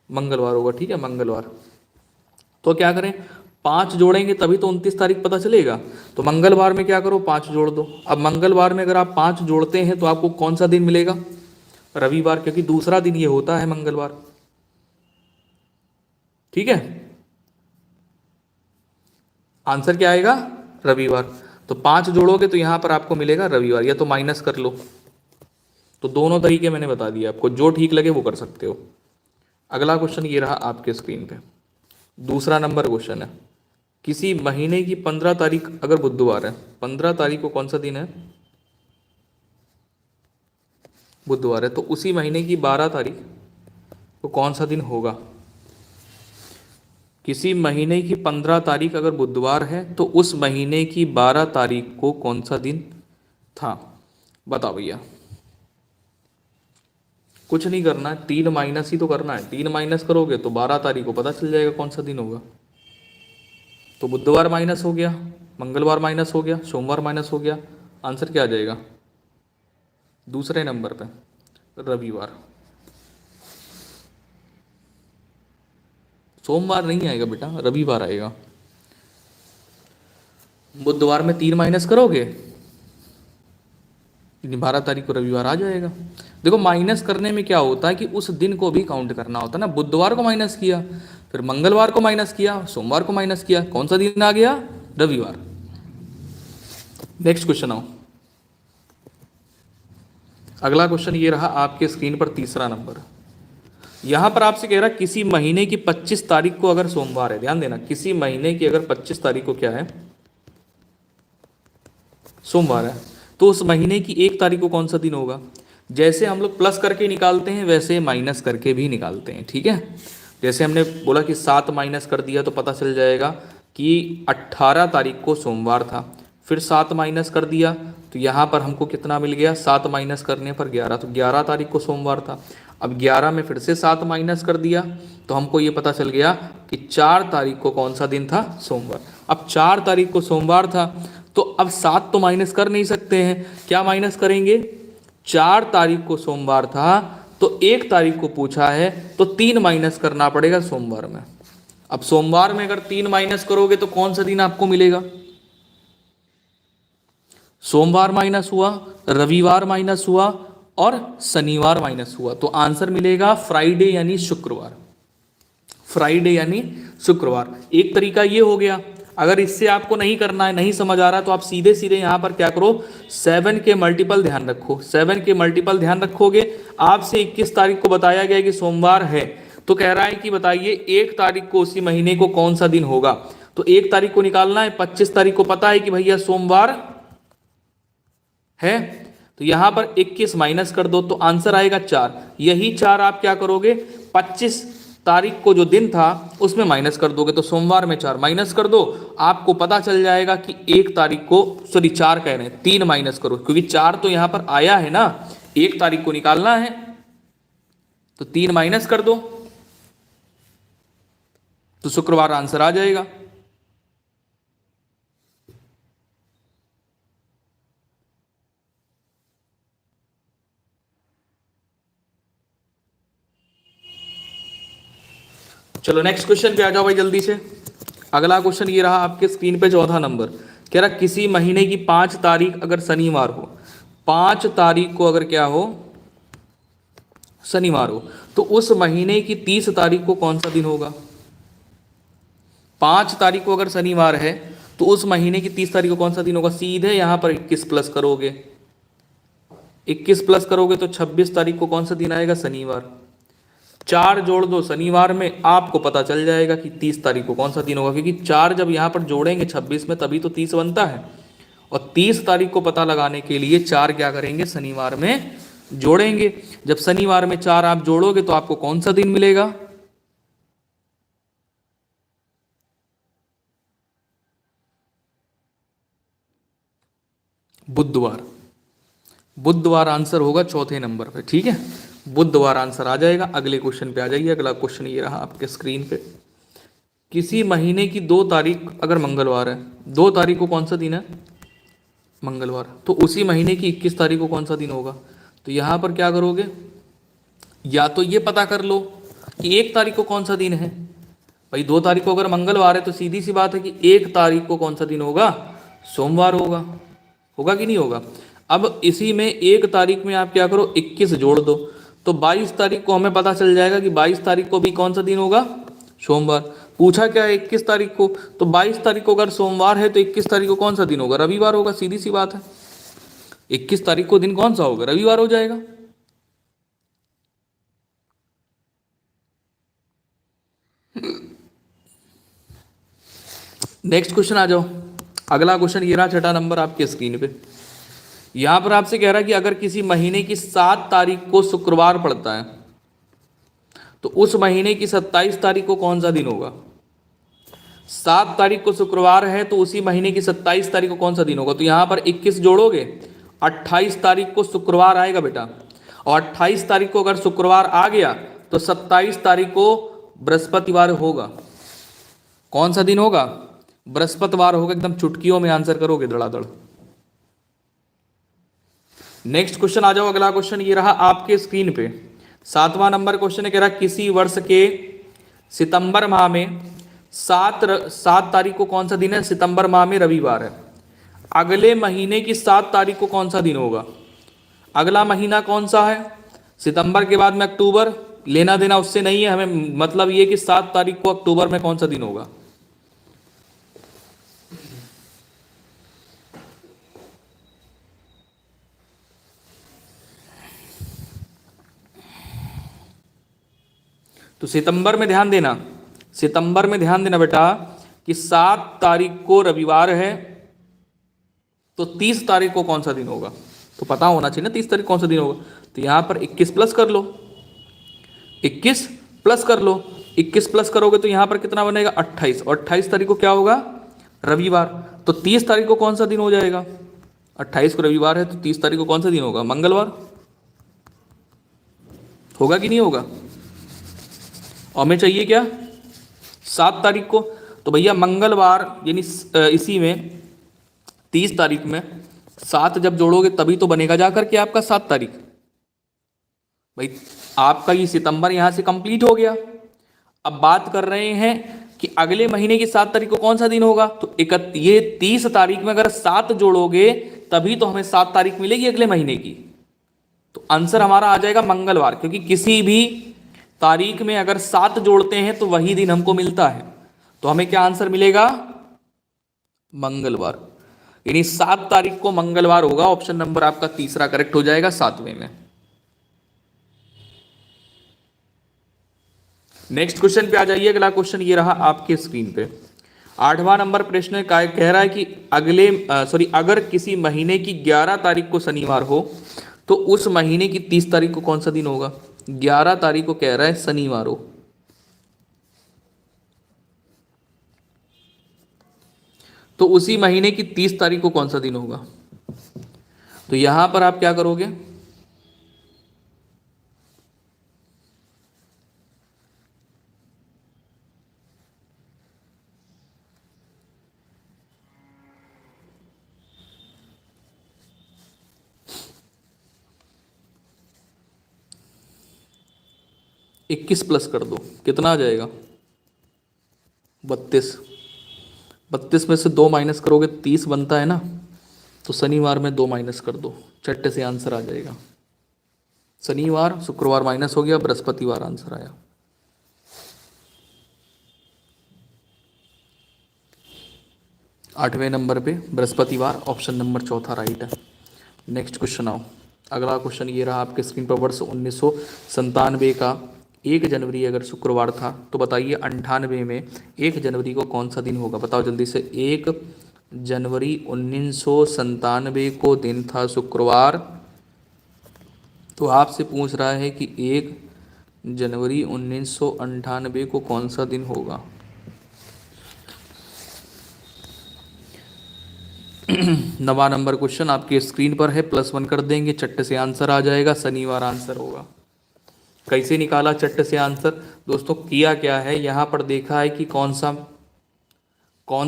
A: मंगलवार होगा, ठीक है, मंगलवार। तो क्या करें, 5 जोड़ेंगे तभी तो 29 तारीख पता चलेगा। तो मंगलवार में क्या करो, 5 जोड़ दो। अब मंगलवार में अगर आप 5 जोड़ते हैं तो आपको कौन सा दिन मिलेगा, रविवार, क्योंकि दूसरा दिन ये होता है मंगलवार। ठीक है, आंसर क्या आएगा, रविवार। तो 5 जोड़ोगे तो यहां पर आपको मिलेगा रविवार, या तो माइनस कर लो। तो दोनों तरीके मैंने बता दिए आपको, जो ठीक लगे वो कर सकते हो। अगला क्वेश्चन ये रहा आपके स्क्रीन पे, दूसरा नंबर क्वेश्चन है। किसी महीने की 15 तारीख अगर बुधवार है, 15 तारीख को कौन सा दिन है, बुधवार है, तो उसी महीने की 12 तारीख को कौन सा दिन होगा। किसी महीने की 15 तारीख अगर बुधवार है तो उस महीने की 12 तारीख को कौन सा दिन था, बताओ भैया। कुछ नहीं करना है, 3 माइनस ही तो करना है। 3 माइनस करोगे तो 12 तारीख को पता चल जाएगा कौन सा दिन होगा। तो बुधवार माइनस हो गया, मंगलवार माइनस हो गया, सोमवार माइनस हो गया, आंसर क्या आ जाएगा, दूसरे नंबर पे रविवार। सोमवार नहीं आएगा बेटा, रविवार आएगा। बुधवार में 3 माइनस करोगे, 12 तारीख को रविवार आ जाएगा। देखो माइनस करने में क्या होता है कि उस दिन को भी काउंट करना होता है ना। बुधवार को माइनस किया, फिर मंगलवार को माइनस किया, सोमवार को माइनस किया, कौन सा दिन आ गया, रविवार। नेक्स्ट क्वेश्चन आओ। अगला क्वेश्चन ये रहा आपके स्क्रीन पर, तीसरा नंबर। यहां पर आपसे कह रहा है किसी महीने की 25 तारीख को अगर सोमवार है, ध्यान देना, किसी महीने की अगर 25 तारीख को क्या है, सोमवार है, तो उस महीने की 1 तारीख को कौन सा दिन होगा। जैसे हम लोग प्लस करके निकालते हैं वैसे माइनस करके भी निकालते हैं। ठीक है, जैसे हमने बोला कि 7 माइनस कर दिया तो पता चल जाएगा कि 18 तारीख को सोमवार था, फिर 7 माइनस कर दिया तो यहाँ पर हमको कितना मिल गया, 7 माइनस करने पर 11, तो 11 तारीख को सोमवार था। अब 11 में फिर से 7 माइनस कर दिया तो हमको ये पता चल गया कि 4 तारीख को कौन सा दिन था, सोमवार। अब 4 तारीख को सोमवार था तो अब 7 तो माइनस कर नहीं सकते हैं, क्या माइनस करेंगे, 4 तारीख को सोमवार था तो 1 तारीख को पूछा है तो 3 माइनस करना पड़ेगा सोमवार में। अब सोमवार में अगर 3 माइनस करोगे तो कौन सा दिन आपको मिलेगा, सोमवार माइनस हुआ, रविवार माइनस हुआ और शनिवार माइनस हुआ, तो आंसर मिलेगा फ्राइडे यानी शुक्रवार। फ्राइडे यानी शुक्रवार। एक तरीका ये हो गया। अगर इससे आपको नहीं करना है, नहीं समझ आ रहा, तो आप सीधे सीधे यहां पर क्या करो, 7 के मल्टीपल ध्यान रखो। 7 के मल्टीपल ध्यान रखोगे, आपसे 21 तारीख को बताया गया कि सोमवार है, तो कह रहा है कि बताइए 1 तारीख को उसी महीने को कौन सा दिन होगा। तो 1 तारीख को निकालना है, 25 तारीख को पता है कि भैया सोमवार है, तो यहां पर 21 माइनस कर दो तो आंसर आएगा 4। यही 4 आप क्या करोगे, 25 तारीख को जो दिन था उसमें माइनस कर दोगे, तो सोमवार में 4 माइनस कर दो, आपको पता चल जाएगा कि 1 तारीख को, सॉरी 4 कह रहे हैं, 3 माइनस करो, क्योंकि 4 तो यहां पर आया है ना, 1 तारीख को निकालना है तो 3 माइनस कर दो तो शुक्रवार आंसर आ जाएगा। चलो नेक्स्ट क्वेश्चन पे आ जाओ भाई जल्दी से। अगला क्वेश्चन ये रहा आपके स्क्रीन पे, चौथा नंबर। कह रहा किसी महीने की 5 तारीख अगर शनिवार हो, 5 तारीख को अगर क्या हो, शनिवार हो, तो उस महीने की 30 तारीख को कौन सा दिन होगा। 5 तारीख को अगर शनिवार है तो उस महीने की 30 तारीख को कौन सा दिन होगा। सीधे यहां पर 21 प्लस करोगे, 21 प्लस करोगे तो 26 तारीख को कौन सा दिन आएगा, शनिवार। 4 जोड़ दो शनिवार में, आपको पता चल जाएगा कि 30 तारीख को कौन सा दिन होगा, क्योंकि 4 जब यहाँ पर जोड़ेंगे 26 में तभी तो 30 बनता है। और 30 तारीख को पता लगाने के लिए 4 क्या करेंगे, शनिवार में जोड़ेंगे। जब शनिवार में 4 आप जोड़ोगे तो आपको कौन सा दिन मिलेगा, बुधवार। बुधवार आंसर होगा चौथे नंबर पे। ठीक है, बुधवार आंसर आ जाएगा। अगले क्वेश्चन पे आ जाइए। अगला क्वेश्चन ये रहा आपके स्क्रीन पे। किसी महीने की 2 तारीख अगर मंगलवार है, 2 तारीख को कौन सा दिन है, मंगलवार, तो उसी महीने की 21 तारीख को कौन सा दिन होगा। तो यहाँ पर क्या करोगे, या तो ये पता कर लो कि 1 तारीख को कौन सा दिन है, भाई 2 तारीख को अगर मंगलवार है तो सीधी सी बात है कि 1 तारीख को कौन सा दिन होगा, सोमवार होगा। होगा कि नहीं होगा। अब इसी में 1 तारीख में आप क्या करो, 21 जोड़ दो, तो 22 तारीख को हमें पता चल जाएगा कि 22 तारीख को भी कौन सा दिन होगा, सोमवार। पूछा क्या है 21 तारीख को, तो 22 तारीख को अगर सोमवार है तो 21 तारीख को कौन सा दिन होगा, रविवार होगा। सीधी सी बात है, 21 तारीख को दिन कौन सा होगा, रविवार हो जाएगा। नेक्स्ट क्वेश्चन आ जाओ। अगला क्वेश्चन ये रहा, छठा नंबर आपके स्क्रीन पे। यहां पर आपसे कह रहा है कि अगर किसी महीने की 7 तारीख को शुक्रवार पड़ता है तो उस महीने की 27 तारीख को कौन सा दिन होगा। 7 तारीख को शुक्रवार है तो उसी महीने की 27 तारीख को कौन सा दिन होगा। तो यहां पर 21 जोड़ोगे, 28 तारीख को शुक्रवार आएगा बेटा, और 28 तारीख को अगर शुक्रवार आ गया तो 27 तारीख को बृहस्पतिवार होगा। कौन सा दिन होगा, बृहस्पतिवार होगा। एकदम चुटकियों में आंसर करोगे धड़ाधड़। नेक्स्ट क्वेश्चन आ जाओ। अगला क्वेश्चन ये रहा आपके स्क्रीन पे, 7वां नंबर क्वेश्चन है, कह रहा किसी वर्ष के सितंबर माह में 7 तारीख को कौन सा दिन है, सितंबर माह में रविवार है। अगले महीने की 7 तारीख को कौन सा दिन होगा। अगला महीना कौन सा है, सितंबर के बाद में अक्टूबर, लेना देना उससे नहीं है हमें, मतलब ये कि 7 तारीख को अक्टूबर में कौन सा दिन होगा। तो सितंबर में ध्यान देना, सितंबर में ध्यान देना बेटा कि 7 तारीख को रविवार है तो 30 तारीख को कौन सा दिन होगा। तो पता होना चाहिए ना 30 तारीख कौन सा दिन होगा। तो यहां पर 21 प्लस कर लो, 21 प्लस कर लो, 21 प्लस करोगे तो यहां पर कितना बनेगा 28, और 28 तारीख को क्या होगा, रविवार। तो 30 तारीख को कौन सा दिन हो जाएगा, 28 को रविवार है तो 30 तारीख को कौन सा दिन होगा, मंगलवार। होगा कि नहीं होगा। और हमें चाहिए क्या, 7 तारीख को। तो भैया मंगलवार यानी इसी में 30 तारीख में 7 जब जोड़ोगे तभी तो बनेगा जाकर के आपका 7 तारीख। भाई आपका ये सितंबर यहां से कंप्लीट हो गया। अब बात कर रहे हैं कि अगले महीने की 7 तारीख को कौन सा दिन होगा। तो ये 30 तारीख में अगर 7 जोड़ोगे तभी तो हमें 7 तारीख मिलेगी अगले महीने की। तो आंसर हमारा आ जाएगा मंगलवार, क्योंकि किसी भी तारीख में अगर 7 जोड़ते हैं तो वही दिन हमको मिलता है। तो हमें क्या आंसर मिलेगा, मंगलवार। यानी 7 तारीख को मंगलवार होगा। ऑप्शन नंबर आपका तीसरा करेक्ट हो जाएगा 7वें में। नेक्स्ट क्वेश्चन पे आ जाइए। अगला क्वेश्चन ये रहा आपके स्क्रीन पे, 8वां नंबर प्रश्न कह रहा है कि अगर किसी महीने की 11 तारीख को शनिवार हो तो उस महीने की 30 तारीख को कौन सा दिन होगा। 11 तारीख को कह रहा है शनिवार हो, तो उसी महीने की 30 तारीख को कौन सा दिन होगा। तो यहां पर आप क्या करोगे, इक्कीस प्लस कर दो, कितना आ जाएगा 32। 32 में से 2 माइनस करोगे 30 बनता है ना, तो शनिवार में 2 माइनस कर दो, चट्टे से आंसर आ जाएगा। शनिवार शुक्रवार माइनस हो गया, बृहस्पतिवार आंसर आया। आठवें नंबर पे बृहस्पतिवार, ऑप्शन नंबर चौथा राइट है। नेक्स्ट क्वेश्चन आओ। अगला क्वेश्चन ये रहा आपके स्क्रीन पर, वर्ष 1997 का 1 जनवरी अगर शुक्रवार था तो बताइए 98 में 1 जनवरी को कौन सा दिन होगा। बताओ जल्दी से। 1 जनवरी 1997 को दिन था शुक्रवार, तो आपसे पूछ रहा है कि 1 जनवरी 1998 को कौन सा दिन होगा। नवा नंबर क्वेश्चन आपके स्क्रीन पर है, +1 कर देंगे, चट्ट से आंसर आ जाएगा, शनिवार आंसर होगा। कैसे निकाला चट्ट से आंसर दोस्तों, किया क्या है, यहाँ पर देखा है कि कौन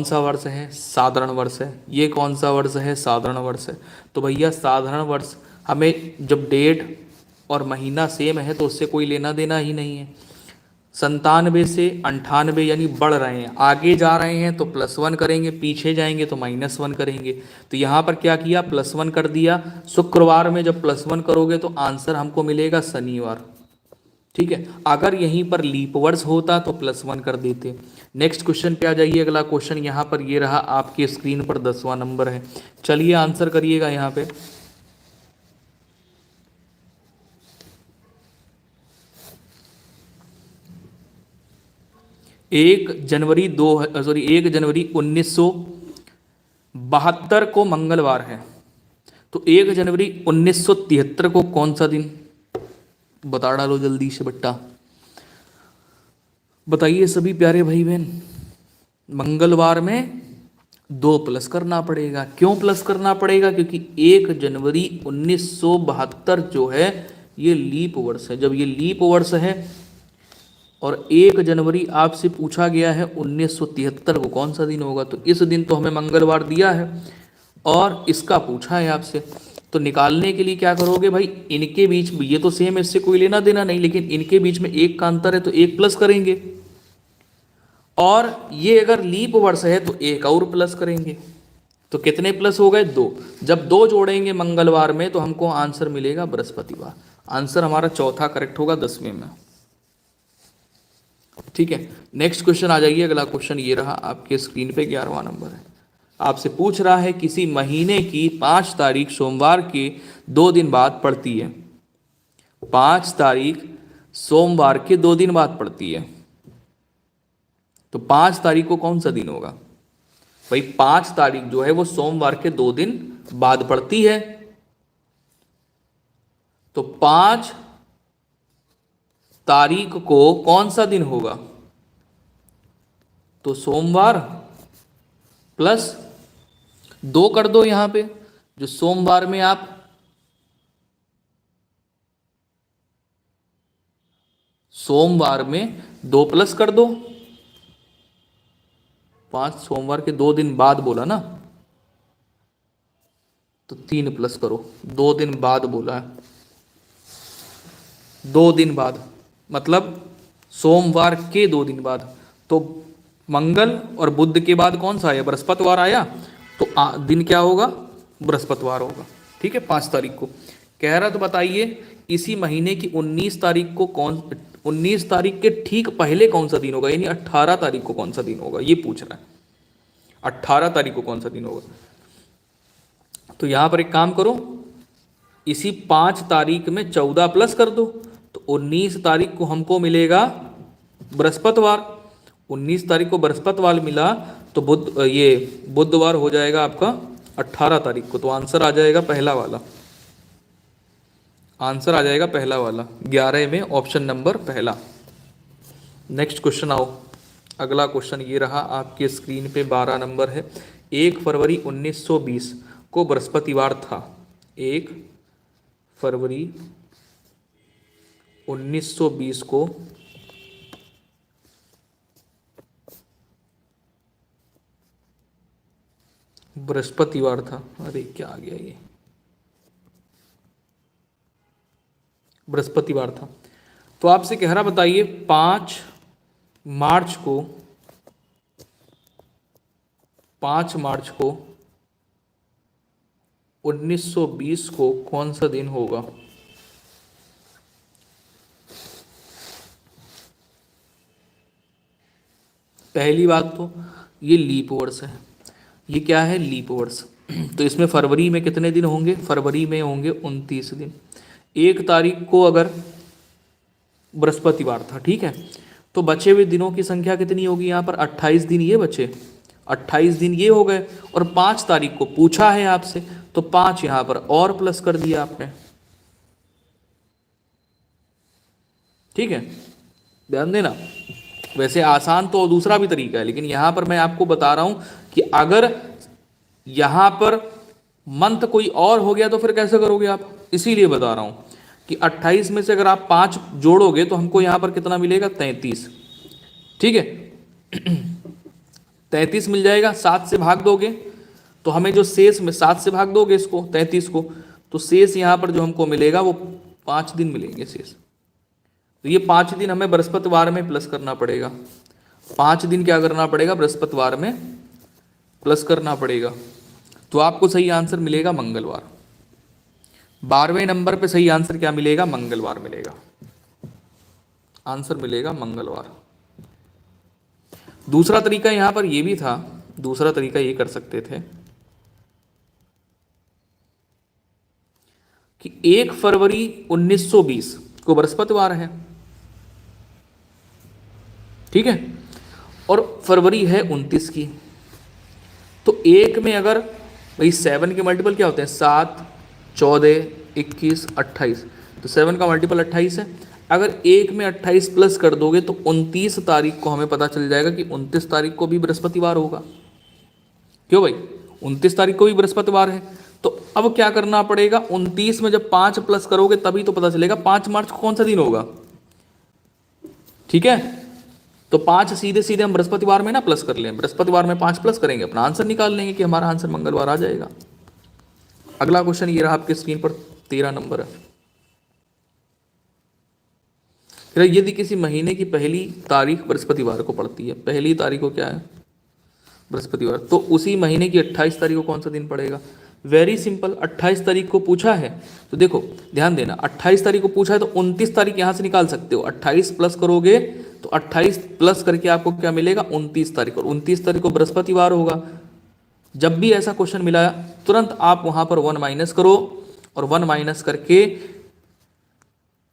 A: सा वर्ष है, साधारण वर्ष है। ये कौन सा वर्ष है, साधारण वर्ष है। तो भैया साधारण वर्ष हमें जब डेट और महीना सेम है तो उससे कोई लेना देना ही नहीं है। 97 से 98 यानी बढ़ रहे हैं, आगे जा रहे हैं तो +1 करेंगे, पीछे जाएंगे तो -1 करेंगे। तो यहाँ पर क्या किया, +1 कर दिया। शुक्रवार में जब +1 करोगे तो आंसर हमको मिलेगा शनिवार। ठीक है, अगर यहीं पर लीप वर्ष होता तो +1 कर देते। नेक्स्ट क्वेश्चन पे आ जाइए। अगला क्वेश्चन यहाँ पर ये रहा, आपके स्क्रीन पर 10वां नंबर है। चलिए आंसर करिएगा यहाँ पे। 1 जनवरी 1972 को मंगलवार है, तो 1 जनवरी 1973 को कौन सा दिन, बता डालो जल्दी से बट्टा, बताइए सभी प्यारे भाई बहन। मंगलवार में 2 प्लस करना पड़ेगा। क्यों प्लस करना पड़ेगा, क्योंकि 1 जनवरी 1972 जो है ये लीप वर्ष है। जब ये लीप वर्ष है और 1 जनवरी आपसे पूछा गया है 1973 को कौन सा दिन होगा, तो इस दिन तो हमें मंगलवार दिया है और इसका पूछा है आपसे। तो निकालने के लिए क्या करोगे भाई, इनके बीच में ये तो सेम, इससे कोई लेना देना नहीं, लेकिन इनके बीच में 1 का अंतर है तो 1 प्लस करेंगे, और ये अगर लीप वर्ष है तो 1 और प्लस करेंगे। तो कितने प्लस हो गए, 2। जब 2 जोड़ेंगे मंगलवार में तो हमको आंसर मिलेगा बृहस्पतिवार। आंसर हमारा चौथा करेक्ट होगा 10वें में। ठीक है, नेक्स्ट क्वेश्चन आ जाइए। अगला क्वेश्चन ये रहा, आपके स्क्रीन पे 11वां नंबर है। आपसे पूछ रहा है किसी महीने की 5 तारीख सोमवार के 2 दिन बाद पड़ती है। 5 तारीख सोमवार के 2 दिन बाद पड़ती है, तो 5 तारीख को कौन सा दिन होगा भाई। 5 तारीख जो है वो सोमवार के 2 दिन बाद पड़ती है, तो 5 तारीख को कौन सा दिन होगा, तो सोमवार प्लस 2 कर दो यहां पे। जो सोमवार में आप सोमवार में 2 प्लस कर दो। 5 सोमवार के 2 दिन बाद बोला ना, तो 3 प्लस करो। 2 दिन बाद बोला है, 2 दिन बाद मतलब सोमवार के 2 दिन बाद। तो मंगल और बुध के बाद कौन सा आया, बृहस्पतिवार आया, तो दिन क्या होगा, बृहस्पतिवार होगा। ठीक है, 5 तारीख को कह रहा। तो बताइए इसी महीने की 19 तारीख को 19 तारीख के ठीक पहले कौन सा दिन होगा, यानी 18 तारीख को कौन सा दिन होगा, ये पूछ रहा है। 18 तारीख को कौन सा दिन होगा। तो यहां पर एक काम करो, इसी 5 तारीख में 14 प्लस कर दो, तो 19 तारीख को हमको मिलेगा बृहस्पतिवार। 19 तारीख को बृहस्पतिवार मिला तो बुधवार हो जाएगा आपका 18 तारीख को। तो आंसर आ जाएगा पहला वाला, आंसर आ जाएगा पहला वाला, 11 में ऑप्शन नंबर पहला। नेक्स्ट क्वेश्चन आओ। अगला क्वेश्चन ये रहा, आपके स्क्रीन पे 12 नंबर है। 1 फरवरी 1920 को बृहस्पतिवार था। 1 फरवरी 1920 को बृहस्पतिवार था। अरे क्या आ गया ये, बृहस्पतिवार था। तो आपसे कह रहा बताइए 5 मार्च को 1920 को कौन सा दिन होगा। पहली बात तो ये लीप वर्ष है, ये क्या है, लीप वर्ष। तो इसमें फरवरी में कितने दिन होंगे, फरवरी में होंगे 29 दिन। 1 तारीख को अगर बृहस्पतिवार था, ठीक है, तो बचे हुए दिनों की संख्या कितनी होगी यहाँ पर, 28 दिन ये बचे, 28 दिन ये हो गए। और 5 तारीख को पूछा है आपसे, तो 5 यहाँ पर और प्लस कर दिया आपने। ठीक है, ध्यान देना। वैसे आसान तो दूसरा भी तरीका है, लेकिन यहां पर मैं आपको बता रहा हूं कि अगर यहां पर मंथ कोई और हो गया तो फिर कैसे करोगे आप, इसीलिए बता रहा हूं कि 28 में से अगर आप 5 जोड़ोगे तो हमको यहां पर कितना मिलेगा, 33। ठीक है, 33 मिल जाएगा। 7 से भाग दोगे तो हमें जो शेष में 7 से भाग दोगे इसको 33 को, तो शेष यहां पर जो हमको मिलेगा वो 5 दिन मिलेंगे शेष। तो ये 5 दिन हमें बृहस्पतिवार में प्लस करना पड़ेगा। 5 दिन क्या करना पड़ेगा, बृहस्पतिवार में प्लस करना पड़ेगा। तो आपको सही आंसर मिलेगा मंगलवार। 12वें नंबर पे सही आंसर क्या मिलेगा, मंगलवार मिलेगा। आंसर मिलेगा मंगलवार। दूसरा तरीका यहां पर यह भी था, दूसरा तरीका ये कर सकते थे कि 1 फरवरी 1920 को बृहस्पतिवार है, ठीक है, और फरवरी है 29 की। तो एक में अगर भाई 7 के मल्टीपल क्या होते हैं, 7, 14, 21, 28, तो 7 का मल्टीपल 28 है। अगर एक में 28 प्लस कर दोगे तो 29 तारीख को हमें पता चल जाएगा कि 29 तारीख को भी बृहस्पतिवार होगा। क्यों भाई, 29 तारीख को भी बृहस्पतिवार है। तो अब क्या करना पड़ेगा, 29 में जब 5 प्लस करोगे तभी तो पता चलेगा 5 मार्च को कौन सा दिन होगा, ठीक है। तो 5 सीधे सीधे हम बृहस्पतिवार में ना प्लस कर लें, बृहस्पतिवार में 5 प्लस करेंगे, अपना आंसर निकाल लेंगे कि हमारा आंसर मंगलवार आ जाएगा। अगला क्वेश्चन ये रहा आपके स्क्रीन पर, 13 नंबर है। यदि किसी महीने की पहली तारीख बृहस्पतिवार को पड़ती है, पहली तारीख को क्या है, बृहस्पतिवार, तो उसी महीने की 28 तारीख को कौन सा दिन पड़ेगा। वेरी सिंपल, 28 तारीख को पूछा है तो देखो ध्यान देना, 28 तारीख को पूछा है तो 29 तारीख यहां से निकाल सकते हो। 28 प्लस करोगे तो 28 प्लस करके आपको क्या मिलेगा, 29 तारीख, और 29 तारीख को बृहस्पतिवार होगा। जब भी ऐसा क्वेश्चन मिला तुरंत आप वहां पर 1 माइनस करो और 1 माइनस करके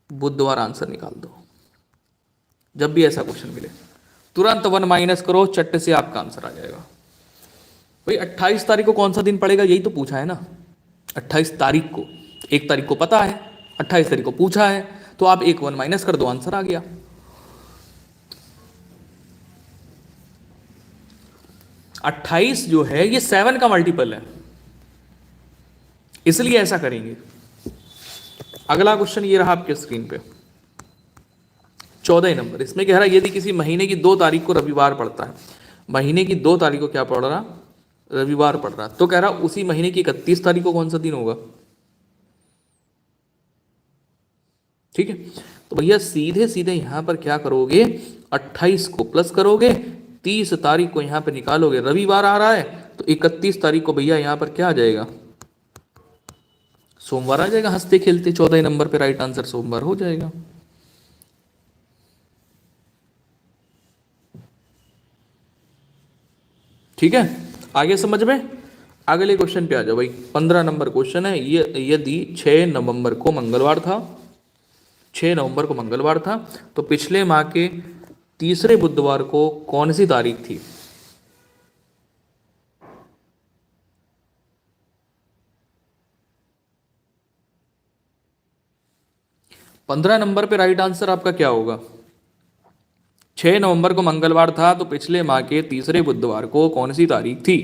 A: बुधवार आंसर निकाल दो। जब भी ऐसा क्वेश्चन मिले तुरंत 1 माइनस करो, चट्ट से आपका आंसर आ जाएगा। भाई 28 तारीख को कौन सा दिन पड़ेगा, यही तो पूछा है ना, 28 तारीख को। 1 तारीख को पता है, 28 तारीख को पूछा है, तो आप 1 माइनस कर दो, आंसर आ गया। अट्ठाईस जो है ये 7 का मल्टीपल है, इसलिए ऐसा करेंगे। अगला क्वेश्चन ये रहा आपके स्क्रीन पे, 14 नंबर। इसमें कह रहा है यदि किसी महीने की 2 तारीख को रविवार पड़ता है, महीने की 2 तारीख को क्या पड़ रहा, रविवार पड़ रहा, तो कह रहा उसी महीने की 31 तारीख को कौन सा दिन होगा, ठीक है। तो भैया सीधे सीधे यहां पर क्या करोगे, 28 को प्लस करोगे, 30 तारीख को यहां पे निकालोगे, रविवार आ रहा है तो 31 तारीख को भैया यहां पर क्या आ जाएगा, सोमवार आ जाएगा। हंसते खेलते 14 नंबर पे राइट आंसर सोमवार हो जाएगा। ठीक है, आगे समझ में। अगले क्वेश्चन पे आ जाओ भाई, 15 नंबर क्वेश्चन है ये। यदि 6 नवंबर को मंगलवार था, 6 नवंबर को मंगलवार था, तो पिछले माह के तीसरे बुधवार को कौन सी तारीख थी। पंद्रह नंबर पे राइट आंसर आपका क्या होगा, 6 नवंबर को मंगलवार था तो पिछले माह के तीसरे बुधवार को कौन सी तारीख थी।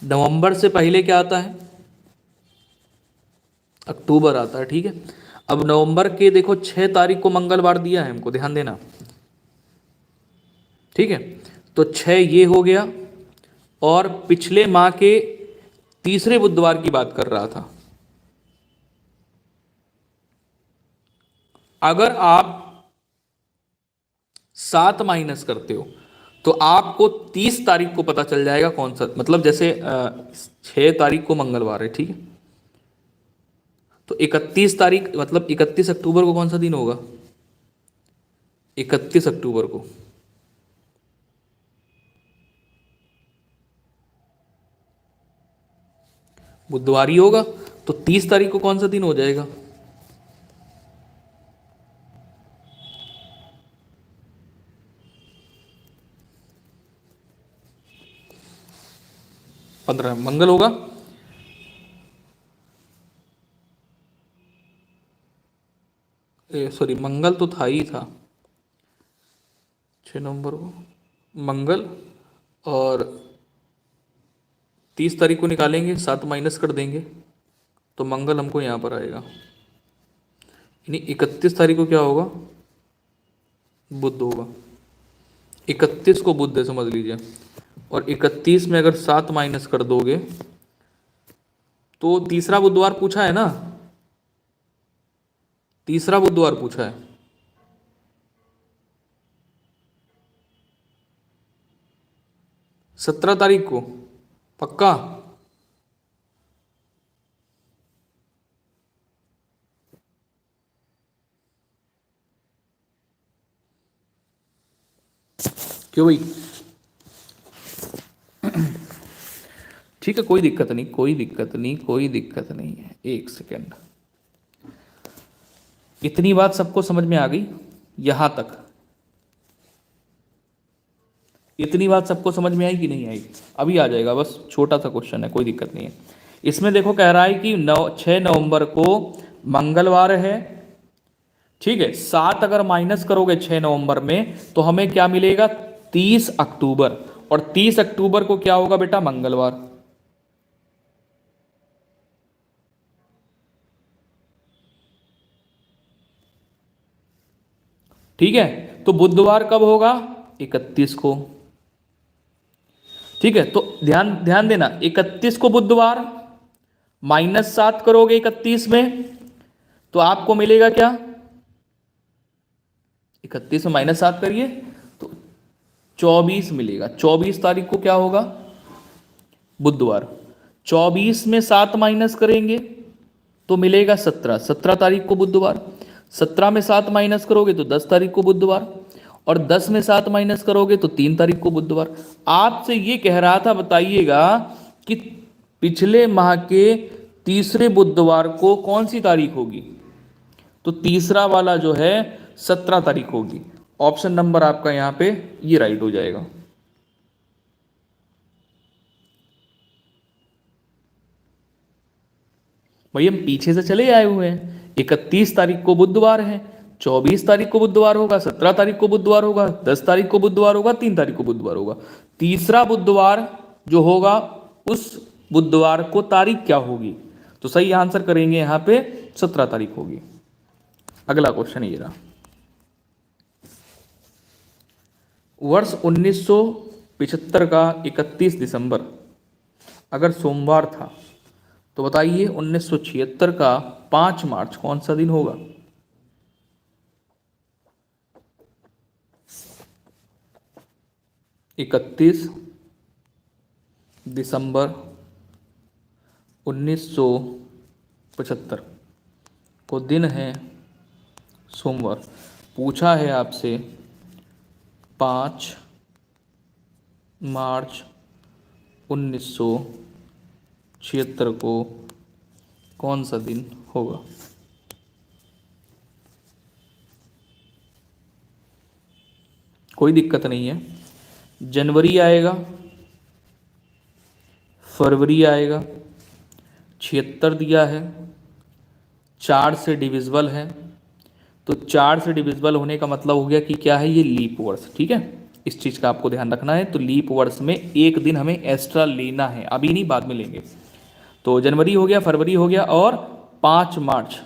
A: नवंबर से पहले क्या आता है, अक्टूबर आता है, ठीक है। अब नवंबर के देखो 6 तारीख को मंगलवार दिया है हमको, ध्यान देना, ठीक है। तो 6 ये हो गया, और पिछले माह के तीसरे बुधवार की बात कर रहा था। अगर आप 7 माइनस करते हो तो आपको 30 तारीख को पता चल जाएगा कौन सा, मतलब जैसे 6 तारीख को मंगलवार है, ठीक है, तो 31 तारीख मतलब 31 अक्टूबर को कौन सा दिन होगा, 31 अक्टूबर को बुधवार ही होगा, तो 30 तारीख को कौन सा दिन हो जाएगा, पंद्रह मंगल होगा। सॉरी, मंगल तो था ही था, 6 नवंबर को मंगल, और 30 तारीख को निकालेंगे, 7 माइनस कर देंगे तो मंगल हमको यहाँ पर आएगा। यानी 31 तारीख को क्या होगा, बुध होगा। 31 को बुध है समझ लीजिए, और 31 में अगर 7 माइनस कर दोगे तो तीसरा बुधवार पूछा है ना, तीसरा बुधवार पूछा है। सत्रह तारीख को पक्का। क्यों भाई, ठीक है कोई दिक्कत नहीं, कोई दिक्कत नहीं, कोई दिक्कत नहीं है। एक सेकेंड, इतनी बात सबको समझ में आ गई यहां तक? इतनी बात सबको समझ में आई कि नहीं आई? अभी आ जाएगा, बस छोटा सा क्वेश्चन है, कोई दिक्कत नहीं है। इसमें देखो कह रहा है कि 6 नवंबर को मंगलवार है, ठीक है। 7 अगर माइनस करोगे 6 नवंबर में तो हमें क्या मिलेगा, 30 अक्टूबर। और 30 अक्टूबर को क्या होगा बेटा, मंगलवार। ठीक है, तो बुधवार कब होगा, 31 को। ठीक है, तो ध्यान ध्यान देना, 31 को बुधवार, -7 करोगे 31 में तो आपको मिलेगा क्या, 31 में -7 करिए तो 24 मिलेगा। 24 तारीख को क्या होगा, बुधवार। 24 में 7 माइनस करेंगे तो मिलेगा 17, 17 तारीख को बुधवार। 17 में 7 माइनस करोगे तो 10 तारीख को बुधवार, और 10 में 7 माइनस करोगे तो 3 तारीख को बुधवार। आपसे ये कह रहा था बताइएगा कि पिछले माह के तीसरे बुधवार को कौन सी तारीख होगी, तो तीसरा वाला जो है 17 तारीख होगी। ऑप्शन नंबर आपका यहां पे ये राइट हो जाएगा। भाई हम पीछे से चले आए हुए हैं, 31 तारीख को बुधवार है, 24 तारीख को बुधवार होगा, 17 तारीख को बुधवार होगा, 10 तारीख को बुधवार होगा, 3 तारीख को बुधवार होगा। तीसरा बुधवार जो होगा उस बुधवार को तारीख क्या होगी, तो सही आंसर करेंगे यहां पे 17 तारीख होगी। अगला क्वेश्चन ये रहा, वर्ष 1975 का 31 दिसंबर अगर सोमवार था तो बताइए 1976 का 5 मार्च कौन सा दिन होगा। इकतीस दिसंबर 1975 को दिन है सोमवार। पूछा है आपसे 5 मार्च 1976 को कौन सा दिन होगा। कोई दिक्कत नहीं है, जनवरी आएगा, फरवरी आएगा, 76 दिया है, 4 से डिविजिबल है, तो 4 से डिविजिबल होने का मतलब हो गया कि क्या है, ये लीप वर्ष। ठीक है, इस चीज़ का आपको ध्यान रखना है। तो लीप वर्ष में एक दिन हमें एक्स्ट्रा लेना है, अभी नहीं बाद में लेंगे। तो जनवरी हो गया, फरवरी हो गया, और 5 मार्च।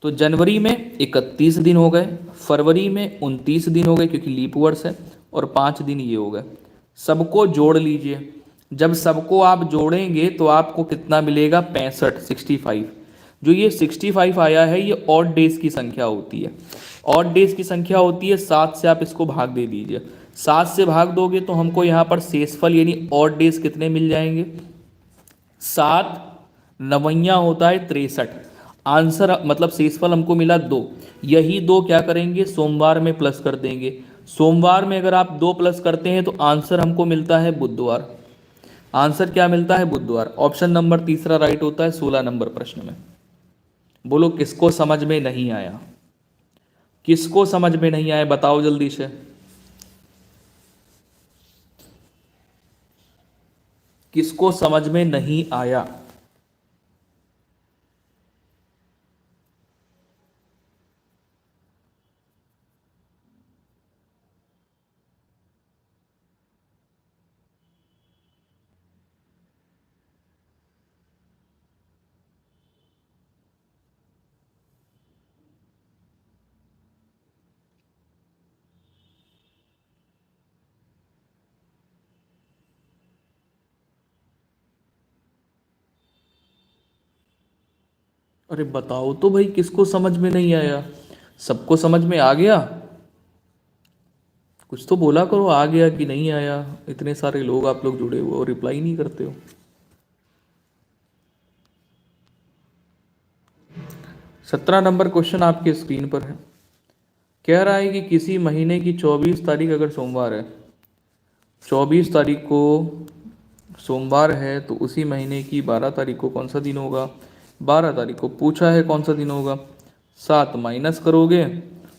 A: तो जनवरी में 31 दिन हो गए, फरवरी में 29 दिन हो गए क्योंकि लीप वर्ष है, और 5 दिन ये हो गए। सबको जोड़ लीजिए, जब सबको आप जोड़ेंगे तो आपको कितना मिलेगा, 65, 65। जो ये 65 आया है ये ऑड डेज की संख्या होती है। ऑड डेज की संख्या होती है 7 से, आप इसको भाग दे दीजिए। 7 से भाग दोगे तो हमको यहाँ पर शेषफल यानी ऑड डेज कितने मिल जाएंगे, 7 नवैया होता है 63। आंसर मतलब शेषफल हमको मिला 2। यही 2 क्या करेंगे, सोमवार में प्लस कर देंगे। सोमवार में अगर आप 2 प्लस करते हैं तो आंसर हमको मिलता है बुधवार। आंसर क्या मिलता है, बुधवार। ऑप्शन नंबर तीसरा राइट होता है 16 नंबर प्रश्न में। बोलो किसको समझ में नहीं आया, किसको समझ में नहीं आया, बताओ जल्दी से। किसको समझ में नहीं आया। अरे बताओ तो भाई, किसको समझ में नहीं आया? सबको समझ में आ गया? कुछ तो बोला करो, आ गया कि नहीं आया। इतने सारे लोग आप लोग जुड़े हुए हो, रिप्लाई नहीं करते हो। 17 नंबर क्वेश्चन आपके स्क्रीन पर है। कह रहा है कि किसी महीने की 24 तारीख अगर सोमवार है, 24 तारीख को सोमवार है, तो उसी महीने की 12 तारीख को कौन सा दिन होगा? 12 तारीख को पूछा है कौन सा दिन होगा। 7 माइनस करोगे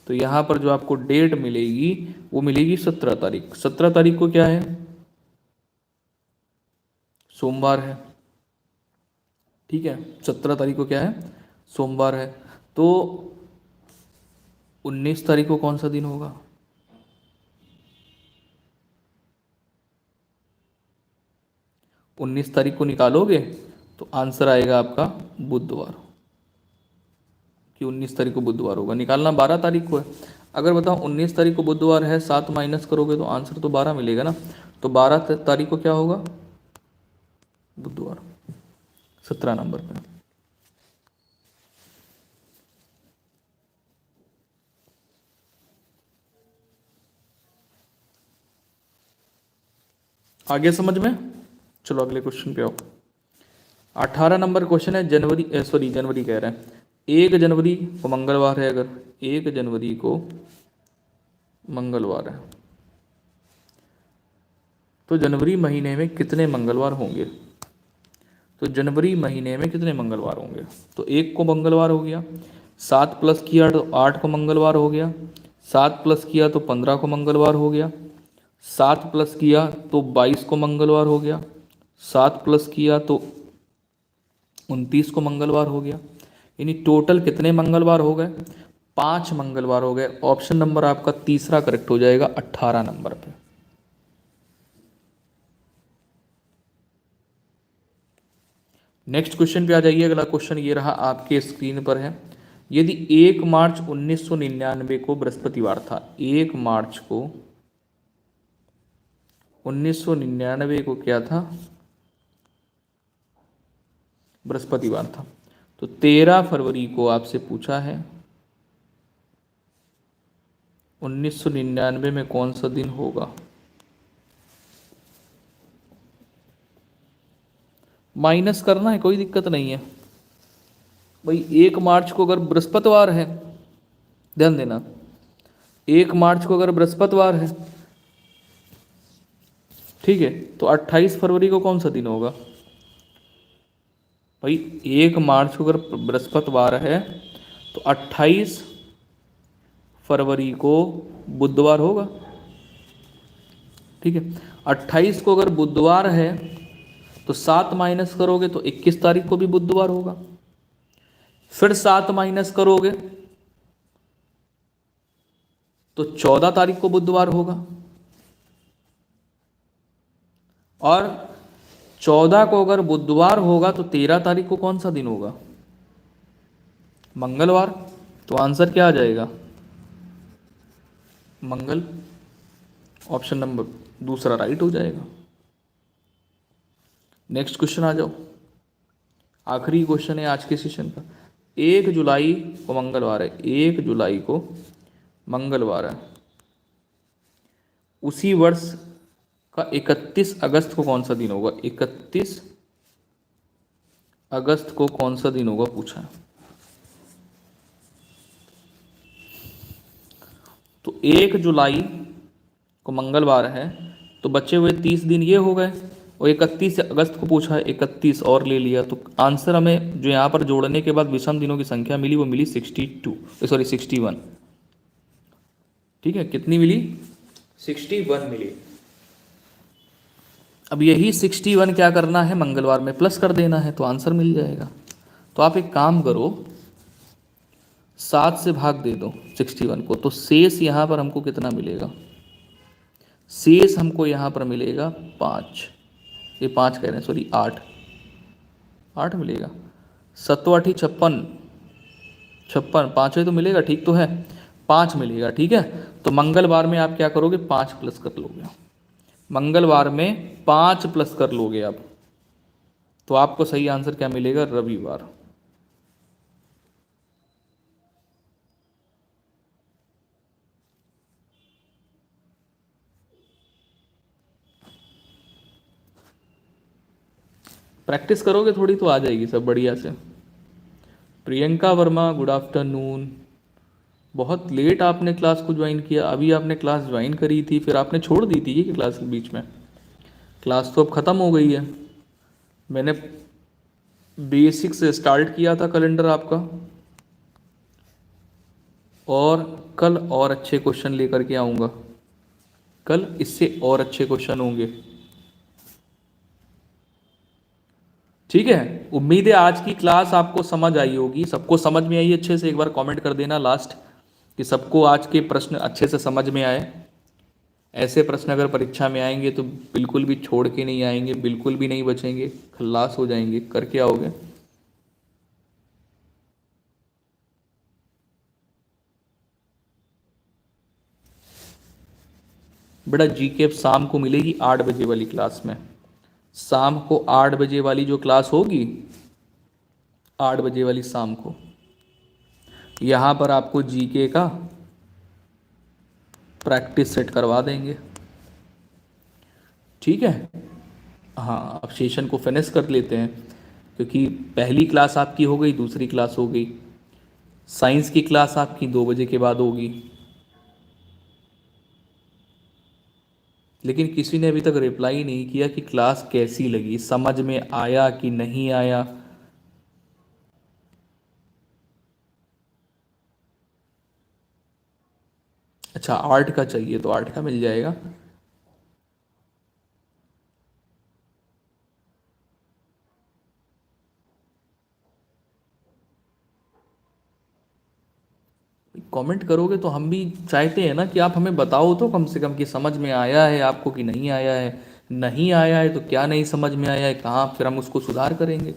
A: तो यहाँ पर जो आपको डेट मिलेगी वो मिलेगी 17 तारीख। 17 तारीख को क्या है? सोमवार है। ठीक है, 17 तारीख को क्या है? सोमवार है। तो 19 तारीख को कौन सा दिन होगा? 19 तारीख को निकालोगे तो आंसर आएगा आपका बुधवार, कि 19 तारीख को बुधवार होगा। निकालना 12 तारीख को है। अगर बताओ 19 तारीख को बुधवार है, 7 माइनस करोगे तो आंसर तो 12 मिलेगा ना। तो 12 तारीख को क्या होगा? बुधवार। 17 नंबर पे। आगे समझ में? चलो अगले क्वेश्चन पे आओ। 18 नंबर क्वेश्चन है। जनवरी कह रहे हैं, 1 जनवरी को मंगलवार है। अगर 1 जनवरी को मंगलवार है तो जनवरी महीने में कितने मंगलवार होंगे? तो जनवरी महीने में कितने मंगलवार होंगे? तो 1 को मंगलवार हो गया, 7 प्लस किया तो 8 को मंगलवार हो गया, 7 प्लस किया तो 15 को मंगलवार हो गया, 7 प्लस किया तो 22 को मंगलवार हो गया, 7 प्लस किया तो 29 को मंगलवार हो गया। यानी टोटल कितने मंगलवार हो गए? 5 मंगलवार हो गए। ऑप्शन नंबर आपका तीसरा करेक्ट हो जाएगा 18 नंबर पे। नेक्स्ट क्वेश्चन पे आ जाइए। अगला क्वेश्चन ये रहा, आपके स्क्रीन पर है। यदि 1 मार्च 1999 को बृहस्पतिवार था, 1 मार्च को 1999 को क्या था? बृहस्पतिवार था। तो 13 फरवरी को आपसे पूछा है 1999 में कौन सा दिन होगा? माइनस करना है, कोई दिक्कत नहीं है भाई। 1 मार्च को अगर बृहस्पतिवार है, ध्यान देना, 1 मार्च को अगर बृहस्पतिवार है, ठीक है, तो 28 फरवरी को कौन सा दिन होगा? भाई 1 मार्च को अगर बृहस्पतिवार है तो 28 फरवरी को बुधवार होगा। ठीक है, 28 को अगर बुधवार है तो 7 माइनस करोगे तो 21 तारीख को भी बुधवार होगा। फिर 7 माइनस करोगे तो 14 तारीख को बुधवार होगा। और 14 को अगर बुधवार होगा तो 13 तारीख को कौन सा दिन होगा? मंगलवार। तो आंसर क्या आ जाएगा? मंगल। ऑप्शन नंबर दूसरा राइट हो जाएगा। नेक्स्ट क्वेश्चन आ जाओ। आखिरी क्वेश्चन है आज के सेशन का। 1 जुलाई को मंगलवार है, 1 जुलाई को मंगलवार है, उसी वर्ष का 31 अगस्त को कौन सा दिन होगा? 31 अगस्त को कौन सा दिन होगा पूछा है। तो 1 जुलाई को मंगलवार है, तो बचे हुए 30 दिन ये हो गए, और 31 अगस्त को पूछा है, 31 और ले लिया, तो आंसर हमें जो यहाँ पर जोड़ने के बाद विषम दिनों की संख्या मिली वो मिली 61। ठीक है, कितनी मिली? 61 मिली। अब यही 61 क्या करना है? मंगलवार में प्लस कर देना है, तो आंसर मिल जाएगा। तो आप एक काम करो, 7 से भाग दे दो 61 को, तो शेष यहाँ पर हमको कितना मिलेगा? शेष हमको यहाँ पर मिलेगा 5, ये 5 कह रहे हैं, सॉरी 8 मिलेगा। 7 8 56, 5वें तो मिलेगा, ठीक तो है, 5 मिलेगा। ठीक है, तो मंगलवार में आप क्या करोगे? 5 प्लस कर लोगे। मंगलवार में 5 प्लस कर लोगे आप, तो आपको सही आंसर क्या मिलेगा? रविवार। प्रैक्टिस करोगे थोड़ी तो आ जाएगी सब बढ़िया से। Priyanka Verma, good afternoon. बहुत लेट आपने क्लास को ज्वाइन किया, अभी आपने क्लास ज्वाइन करी थी फिर आपने छोड़ दी थी ये क्लास के बीच में? क्लास तो अब ख़त्म हो गई है। मैंने बेसिक से स्टार्ट किया था कैलेंडर आपका, और कल और अच्छे क्वेश्चन लेकर के आऊँगा। कल इससे और अच्छे क्वेश्चन होंगे, ठीक है। उम्मीद है आज की क्लास आपको समझ आई होगी। सबको समझ में आई अच्छे से? एक बार कमेंट कर देना लास्ट कि सबको आज के प्रश्न अच्छे से समझ में आए। ऐसे प्रश्न अगर परीक्षा में आएंगे तो बिल्कुल भी छोड़ के नहीं आएंगे, बिल्कुल भी नहीं बचेंगे, खल्लास हो जाएंगे। करके आओगे? बेटा जीके अब शाम को मिलेगी 8 बजे वाली क्लास में। शाम को 8 बजे वाली जो क्लास होगी, 8 बजे वाली शाम को, यहाँ पर आपको जीके का प्रैक्टिस सेट करवा देंगे, ठीक है। हाँ, अब सेशन को फिनिश कर लेते हैं, क्योंकि पहली क्लास आपकी हो गई, दूसरी क्लास हो गई। साइंस की क्लास आपकी 2 बजे के बाद होगी, लेकिन किसी ने अभी तक रिप्लाई नहीं किया कि क्लास कैसी लगी, समझ में आया कि नहीं आया। अच्छा, आर्ट का चाहिए तो आर्ट का मिल जाएगा। कमेंट करोगे तो हम भी चाहते हैं ना कि आप हमें बताओ तो कम से कम कि समझ में आया है आपको कि नहीं आया है। नहीं आया है तो क्या नहीं समझ में आया है, कहाँ, फिर हम उसको सुधार करेंगे,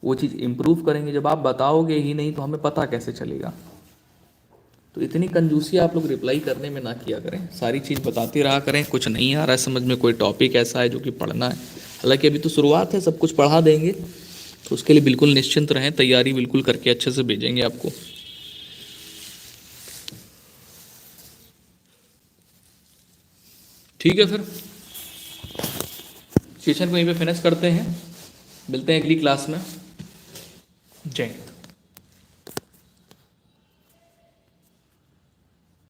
A: वो चीज़ इम्प्रूव करेंगे। जब आप बताओगे ही नहीं तो हमें पता कैसे चलेगा? तो इतनी कंजूसी आप लोग रिप्लाई करने में ना किया करें, सारी चीज़ बताते रहा करें। कुछ नहीं आ रहा है समझ में, कोई टॉपिक ऐसा है जो कि पढ़ना है, हालांकि अभी तो शुरुआत है, सब कुछ पढ़ा देंगे, तो उसके लिए बिल्कुल निश्चिंत रहें, तैयारी बिल्कुल करके अच्छे से भेजेंगे आपको। ठीक है, फिर सेशन को यहीं पे फिनिश करते हैं, मिलते हैं अगली क्लास में। जय हिंद।